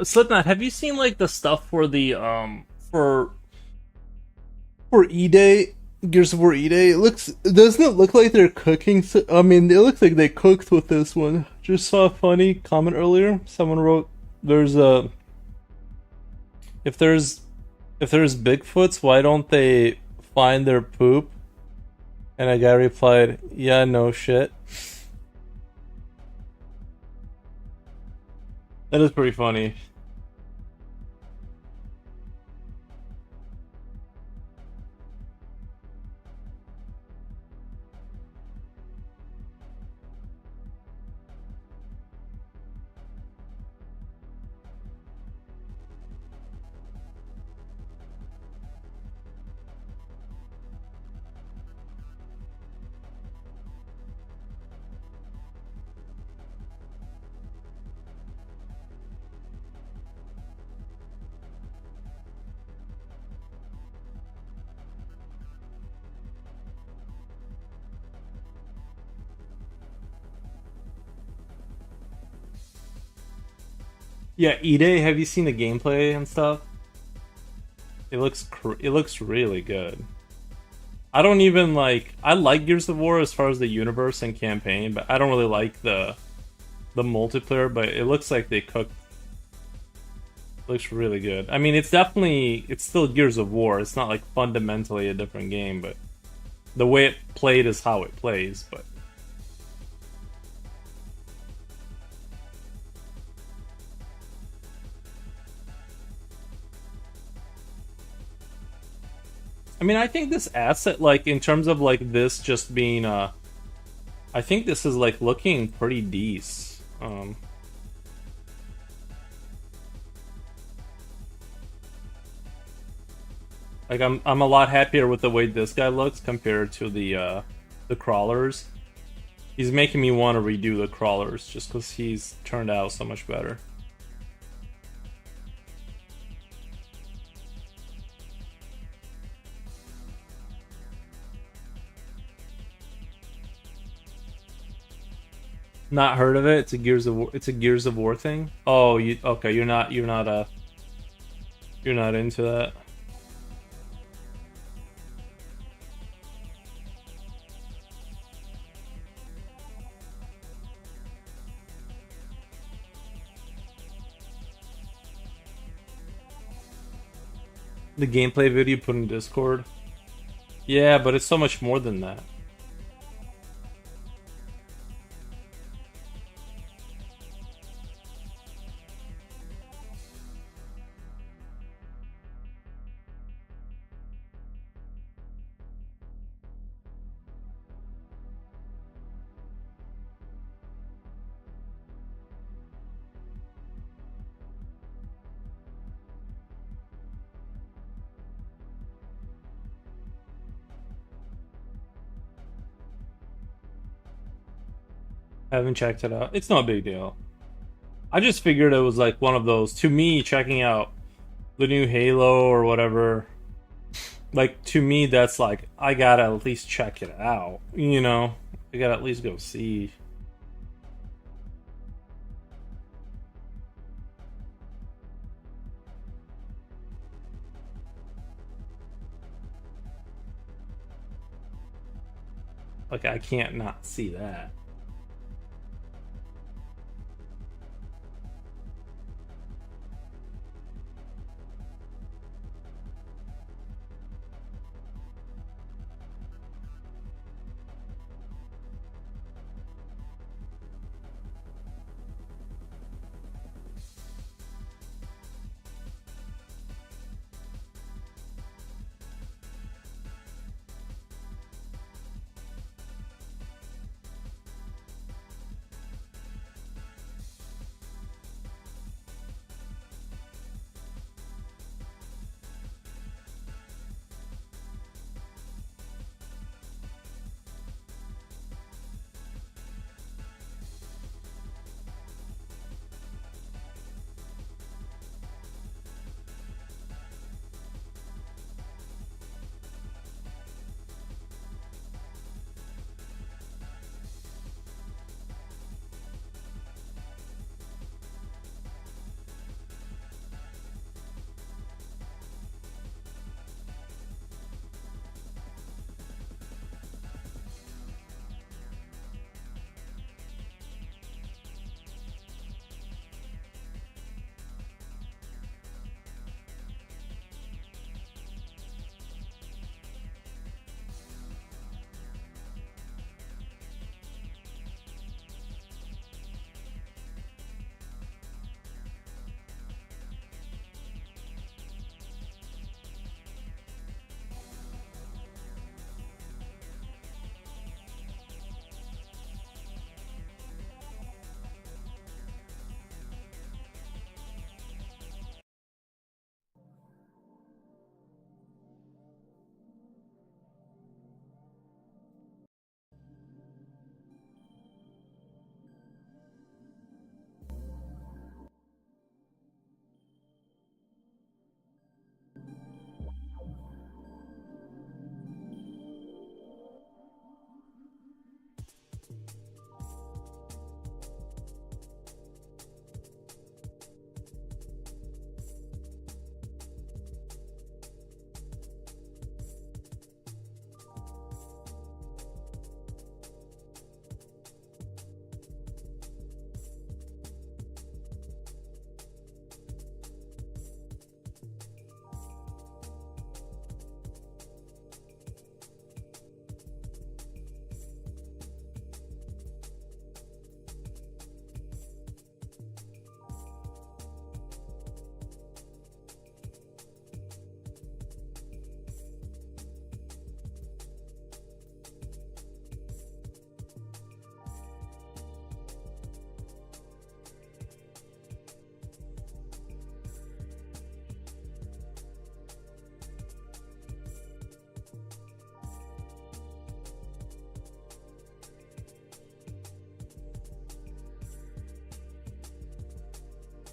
Slipknot, have you seen like the stuff for the for For E-Day, Gears of War E-Day, doesn't it look like they're cooking? I mean, it looks like they cooked with this one. Just saw a funny comment earlier. Someone wrote, "There's a if there's if there's Bigfoots, why don't they find their poop?" And a guy replied, "Yeah, no shit." That is pretty funny. Yeah, E-Day, have you seen the gameplay and stuff? It looks really good. I don't even like I like Gears of War as far as the universe and campaign, but I don't really like the multiplayer, but it looks like they cooked. Looks really good. I mean, it's still Gears of War. It's not like fundamentally a different game, but the way it played is how it plays, but I mean, I think this asset, like in terms of like this just being I think this is like looking pretty decent. Like I'm a lot happier with the way this guy looks compared to the crawlers. He's making me want to redo the crawlers just because he's turned out so much better. Not heard of it. It's a Gears of War. It's a Gears of War thing. Oh, you okay? You're not into that. The gameplay video you put in Discord. Yeah, but it's so much more than that. I haven't checked it out. It's no big deal. I just figured it was like one of those. To me, checking out the new Halo or whatever, like to me, that's like I gotta at least check it out. You know, I gotta at least go see. Like I can't not see that.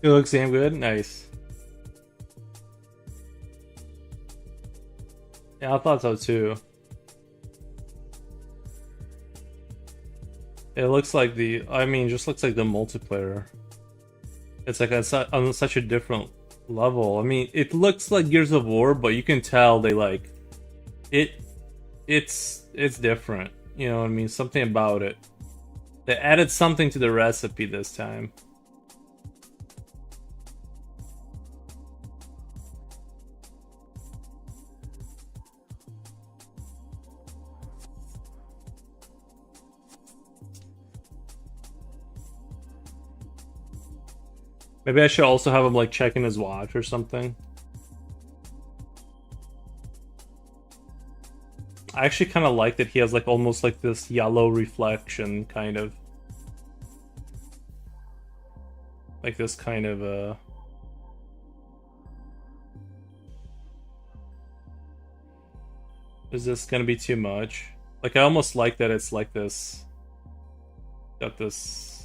It looks damn good. Nice. Yeah, I thought so too. It looks like the, I mean, just looks like the multiplayer. It's like on such a different level. I mean, it looks like Gears of War, but you can tell they like it. It's different. You know what I mean? Something about it. They added something to the recipe this time. Maybe I should also have him like checking his watch or something. I actually kind of like that he has like almost like this yellow reflection kind of. Like this kind of is this gonna be too much? Like I almost like that it's like this. Got this.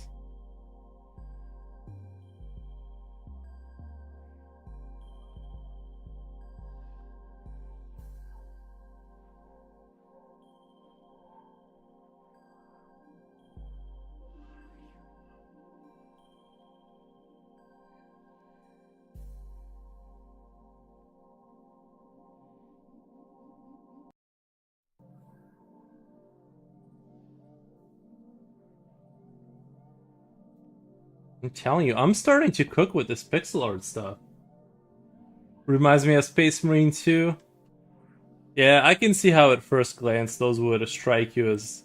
I'm telling you, I'm starting to cook with this pixel art stuff. Reminds me of Space Marine 2. Yeah, I can see how at first glance those would strike you as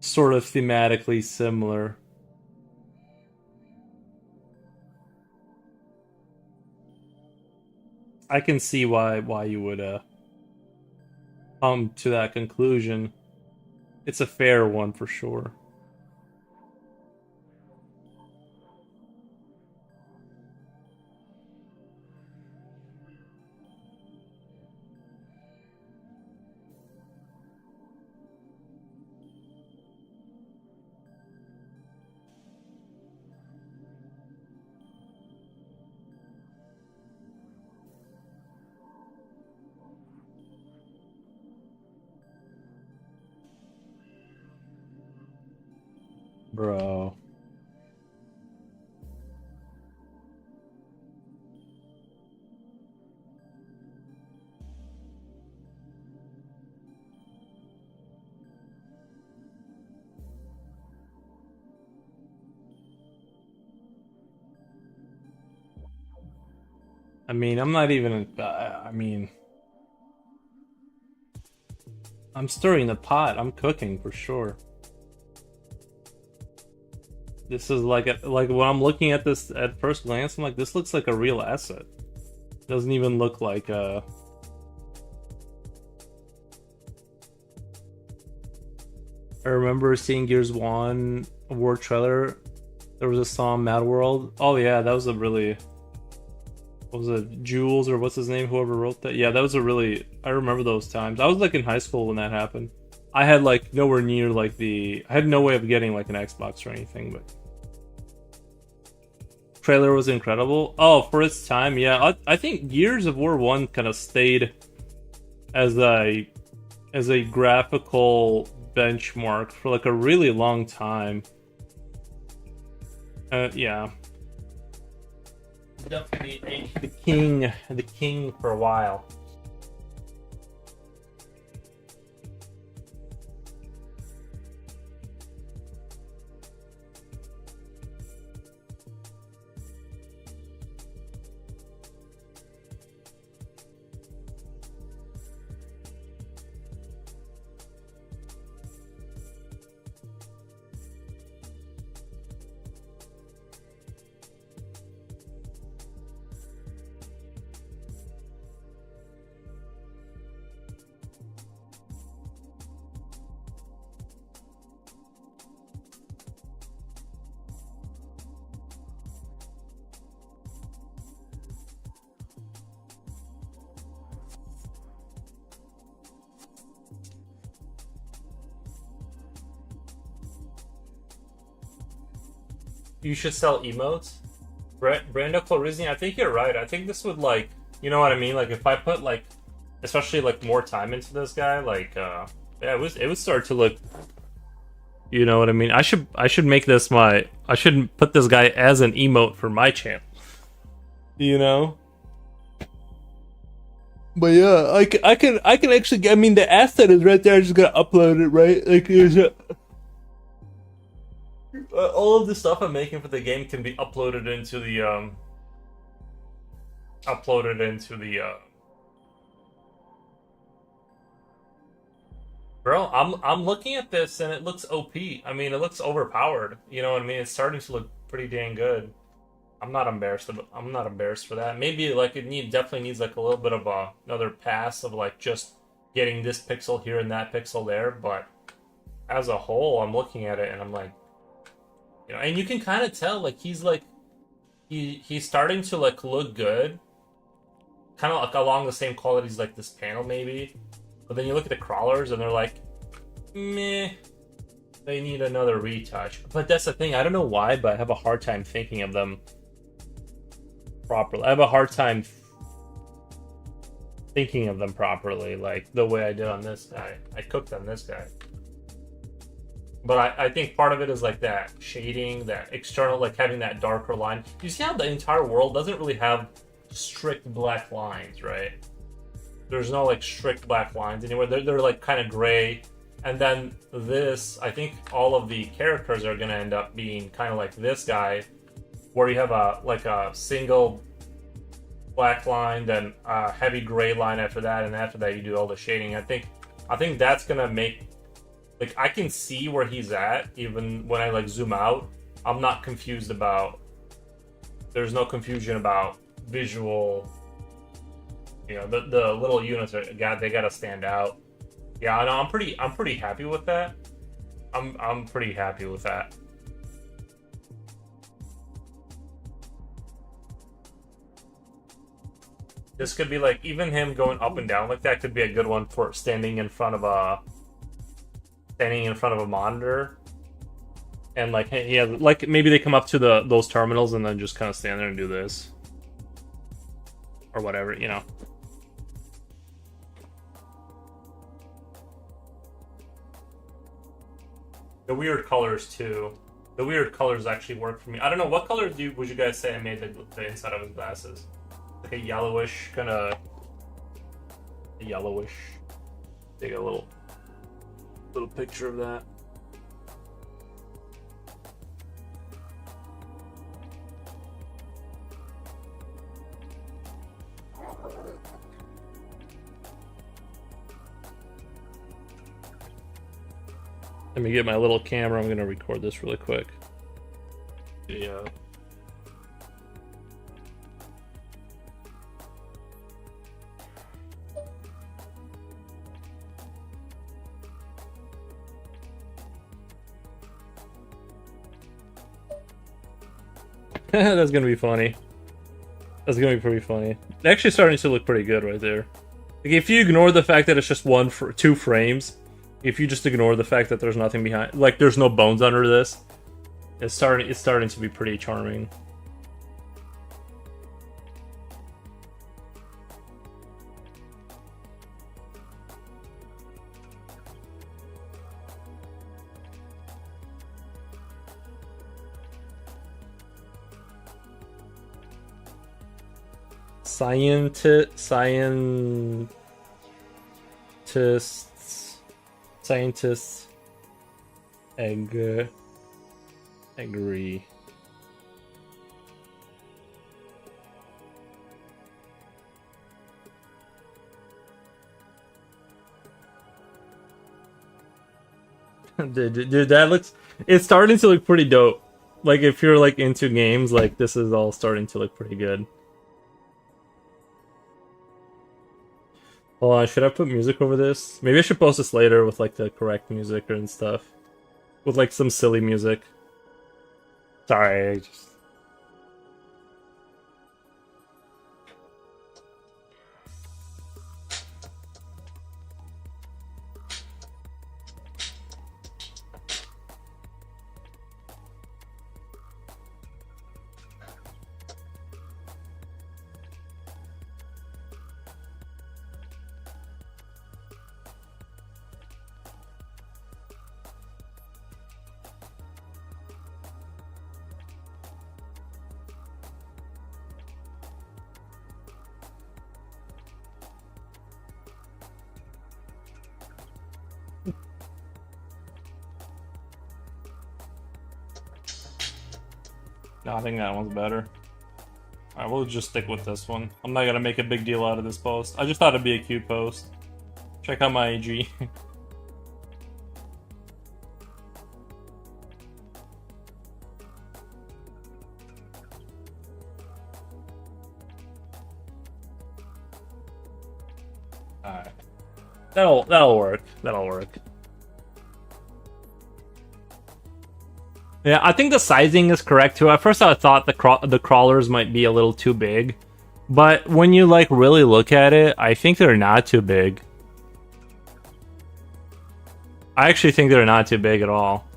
sort of thematically similar. I can see why you would come to that conclusion. It's a fair one for sure. Bro. I mean, I'm not even. I mean, I'm stirring the pot. I'm cooking for sure. This is like like when I'm looking at this at first glance, I'm like, this looks like a real asset. Doesn't even look like a. I remember seeing Gears 1 award trailer. There was a song Mad World. Oh yeah, that was a really. What was it, Jules or what's his name? Whoever wrote that. Yeah, that was a really. I remember those times. I was like in high school when that happened. I had like nowhere near like the. I had no way of getting like an Xbox or anything, but. Trailer was incredible. Oh, for its time, yeah. I think Gears of War 1 kind of stayed as a graphical benchmark for like a really long time. Yeah. Definitely the king for a while. You should sell emotes? Brando Clorizzi, I think you're right. I think this would like, you know what I mean? Like if I put like, especially like more time into this guy, like, yeah, it would start to look. You know what I mean? I should make this my. I should put this guy as an emote for my channel. You know. But yeah, I can actually. I mean, the asset is right there. I just gotta upload it, right? Like, there's a. All of the stuff I'm making for the game can be uploaded into the Bro, I'm looking at this and it looks OP. I mean, it looks overpowered. You know what I mean? It's starting to look pretty dang good. I'm not embarrassed. I'm not embarrassed for that. Maybe like definitely needs like a little bit of another pass of like just getting this pixel here and that pixel there. But as a whole, I'm looking at it and I'm like, you know, and you can kind of tell like he's starting to like look good, kind of like along the same qualities like this panel maybe. But then you look at the crawlers and they're like, meh, they need another retouch. But that's the thing, I don't know why, but I have a hard time thinking of them properly. I have a hard time thinking of them properly, like the way I did on this guy. I cooked on this guy. But I think part of it is like that shading, that external, like having that darker line. You see how the entire world doesn't really have strict black lines, right? There's no like strict black lines anywhere. They're like kind of gray. And then this, I think all of the characters are gonna end up being kind of like this guy, where you have a single black line, then a heavy gray line after that, and after that you do all the shading. I think that's gonna make, like, I can see where he's at even when I like zoom out. I'm not confused about. There's no confusion about visual. You know, the little units they gotta stand out. Yeah, I know. I'm pretty happy with that. I'm pretty happy with that. This could be like, even him going up and down like that could be a good one for standing in front of a monitor. And like, yeah, like maybe they come up to those terminals and then just kind of stand there and do this or whatever, you know. The weird colors too. The weird colors actually work for me. I don't know, what color would you guys say I made the inside of his glasses? Like a yellowish, kind of yellowish. Take a little picture of that. Let me get my little camera. I'm gonna record this really quick. Yeah. That's gonna be funny. That's gonna be pretty funny. Actually starting to look pretty good right there. Like, if you ignore the fact that it's just two frames, if you just ignore the fact that there's nothing behind, like there's no bones under this, it's starting to be pretty charming. Scientists agree. Dude, that looks. It's starting to look pretty dope. Like, if you're like into games, like this is all starting to look pretty good. Hold on, should I put music over this? Maybe I should post this later with like the correct music and stuff. With like some silly music. Sorry, I just... No, I think that one's better. Alright, we'll just stick with this one. I'm not gonna make a big deal out of this post. I just thought it'd be a cute post. Check out my AG. Alright. That'll work. That'll work. Yeah, I think the sizing is correct too. At first I thought the crawlers might be a little too big. But when you like really look at it, I think they're not too big. I actually think they're not too big at all.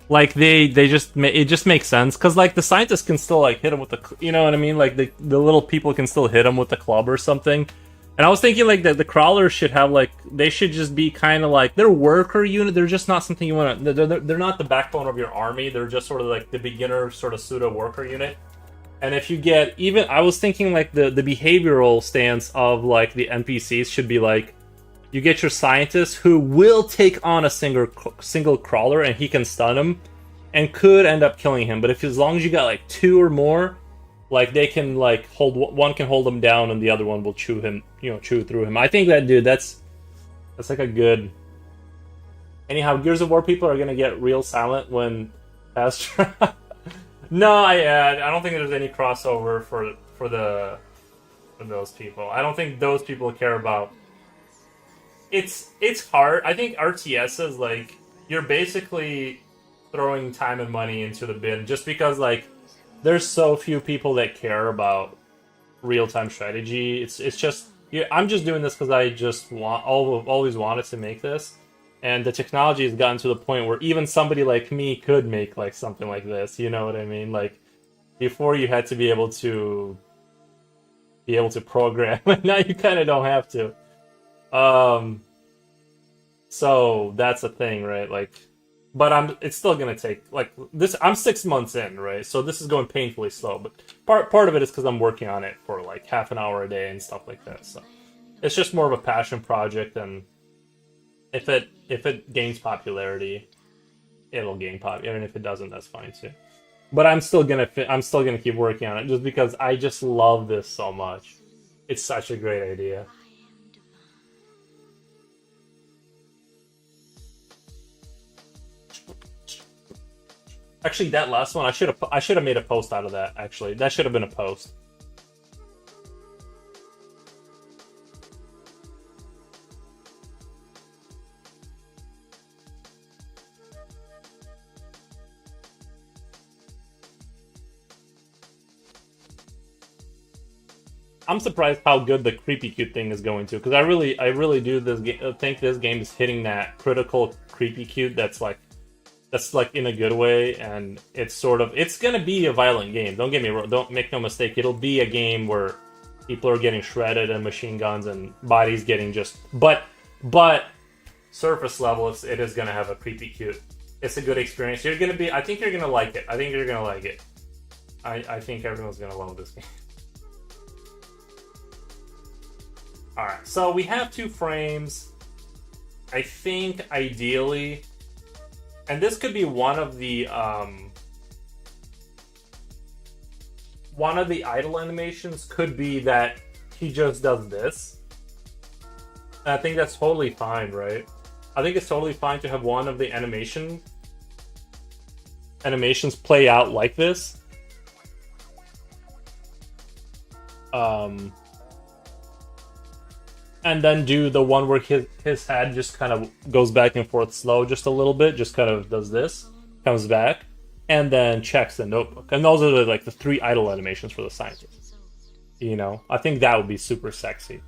Like they just it just makes sense because like the scientists can still like hit them with the, you know what I mean, like the little people can still hit them with the club or something. And I was thinking like that the crawlers should have like, they should just be kind of like, they're worker unit. They're just not something you want to, they're not the backbone of your army. They're just sort of like the beginner sort of pseudo worker unit. And if you get even, I was thinking like the behavioral stance of like the NPCs should be like, you get your scientist who will take on a single crawler and he can stun him and could end up killing him. But if as long as you got like 2 or more, like they can like hold, one can hold him down and the other one will chew him, you know, chew through him. I think that, dude, that's like a good. Anyhow, Gears of War people are gonna get real silent when Pastor. No, I don't think there's any crossover for those people. I don't think those people care about. It's hard. I think RTS is like, you're basically throwing time and money into the bin just because like there's so few people that care about real-time strategy. It's just, yeah, I'm just doing this because I just always wanted to make this, and the technology has gotten to the point where even somebody like me could make like something like this. You know what I mean? Like before you had to be able to program, and now you kind of don't have to. So that's a thing, right? Like, but it's still gonna take like this. I'm 6 months in, right? So this is going painfully slow. But part of it is because I'm working on it for like half an hour a day and stuff like that. So it's just more of a passion project, and if it gains popularity, it'll gain popularity. And if it doesn't, that's fine too. But I'm still gonna keep working on it just because I just love this so much. It's such a great idea. Actually, that last one, I should have made a post out of that. Actually, that should have been a post. I'm surprised how good the creepy cute thing is going to, because I really do think this game is hitting that critical creepy cute that's like in a good way, and it's gonna be a violent game. Don't get me wrong, don't make no mistake. It'll be a game where people are getting shredded and machine guns and bodies getting just, but surface level, it is gonna have a creepy cute. It's a good experience. I think you're gonna like it. I think everyone's gonna love this game. Alright, so we have 2 frames. I think ideally, and this could be one of the idle animations could be that he just does this. And I think that's totally fine, right? I think it's totally fine to have one of the animations play out like this. And then do the one where his head just kind of goes back and forth slow just a little bit, just kind of does this, comes back, and then checks the notebook. And those are like the 3 idle animations for the scientists. You know, I think that would be super sexy.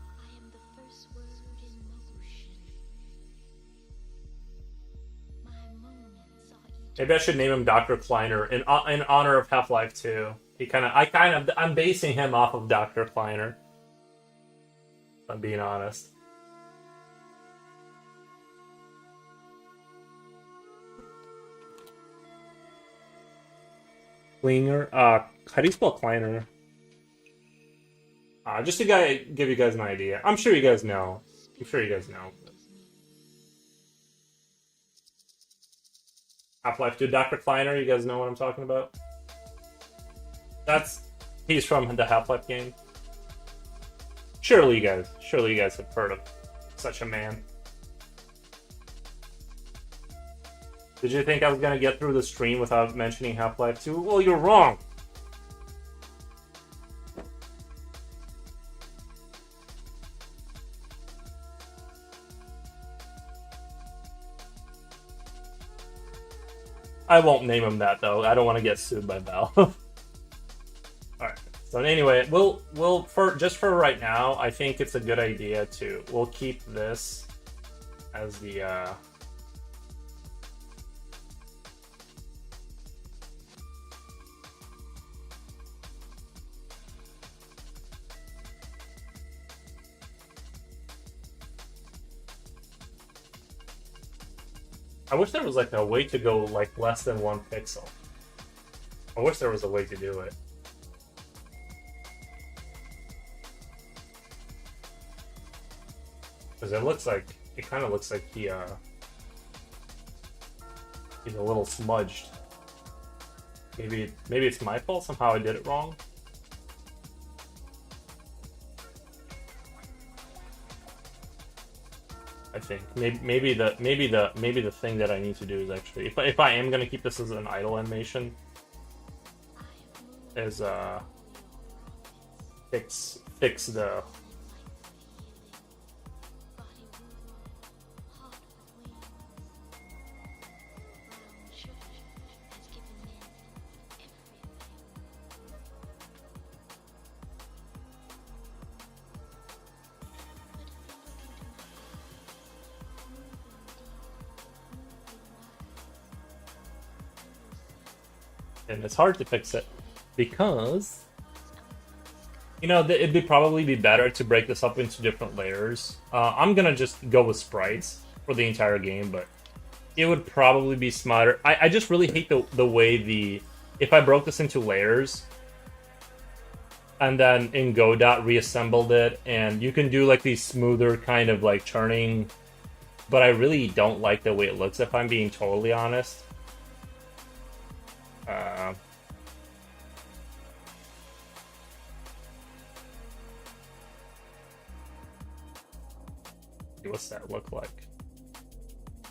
Maybe I should name him Dr. Kleiner in honor of Half-Life 2. I'm basing him off of Dr. Kleiner. If I'm being honest. Klinger? How do you spell Kleiner? Just to give you guys an idea. I'm sure you guys know. Half-Life 2, Dr. Kleiner, you guys know what I'm talking about? He's from the Half-Life game. Surely you guys have heard of such a man. Did you think I was gonna get through the stream without mentioning Half-Life 2? Well, you're wrong. I won't name him that though. I don't want to get sued by Valve. All right. So anyway, we'll for right now, I think it's a good idea we'll keep this as the I wish there was like a way to go like less than 1 pixel. I wish there was a way to do it. Because it kind of looks like he's a little smudged. Maybe it's my fault. Somehow I did it wrong. I think maybe the thing that I need to do is actually if I am gonna keep this as an idle animation, is fix the and it's hard to fix it because it'd probably be better to break this up into different layers. I'm gonna just go with sprites for the entire game, but it would probably be smarter. I just really hate the way if I broke this into layers and then in Godot reassembled it, and you can do like these smoother kind of like turning, but I really don't like the way it looks, if I'm being totally honest. What's that look like?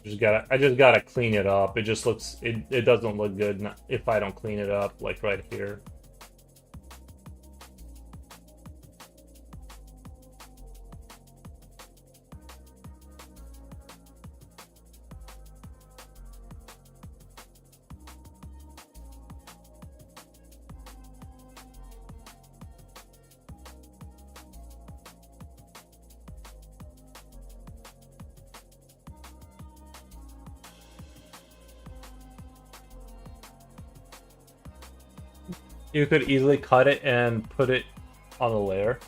I just gotta clean it up. It just looks it doesn't look good if I don't clean it up, like right here. You could easily cut it and put it on a layer.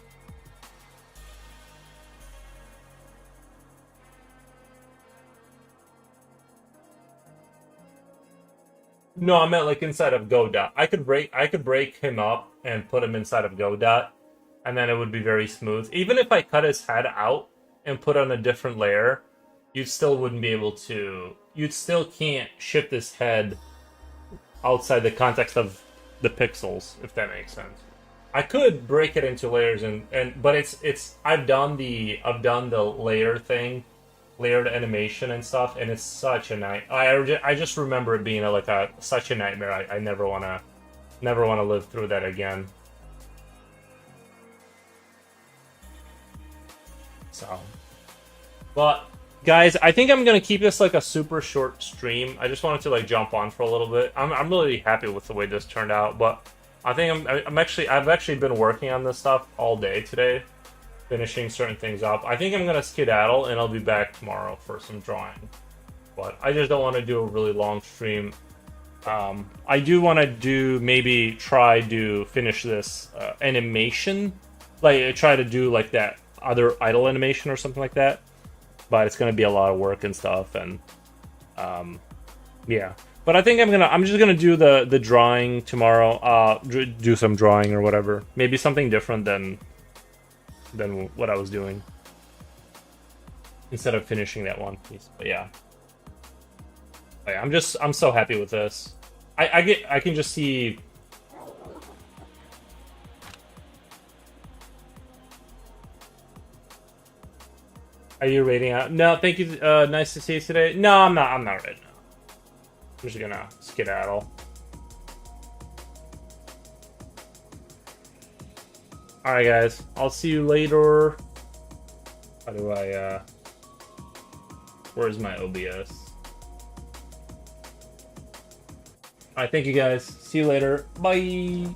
No, I meant like inside of Godot. I could break him up and put him inside of Godot, and then it would be very smooth. Even if I cut his head out and put on a different layer, you still wouldn't be able to. You still can't shift his head outside the context of the pixels, if that makes sense. I could break it into layers but it's I've done the layer thing, layered animation and stuff, and it's such a I just remember it being such a nightmare. I never wanna live through that again. So, but guys, I think I'm gonna keep this like a super short stream. I just wanted to like jump on for a little bit. I'm really happy with the way this turned out, but I think I've actually been working on this stuff all day today, finishing certain things up. I think I'm gonna skedaddle and I'll be back tomorrow for some drawing. But I just don't want to do a really long stream. I do want to try to finish this animation, like try to do like that other idle animation or something like that. But it's gonna be a lot of work and stuff, and yeah. But I think I'm just gonna do the drawing tomorrow. Do some drawing or whatever. Maybe something different than what I was doing, instead of finishing that one piece. But yeah, I'm so happy with this. I can just see Are you rating out? No, thank you. Nice to see you today. No, I'm not. I'm not right now. I'm just gonna skedaddle. All right, guys. I'll see you later. How do I? Where's my OBS? All right, thank you guys. See you later. Bye.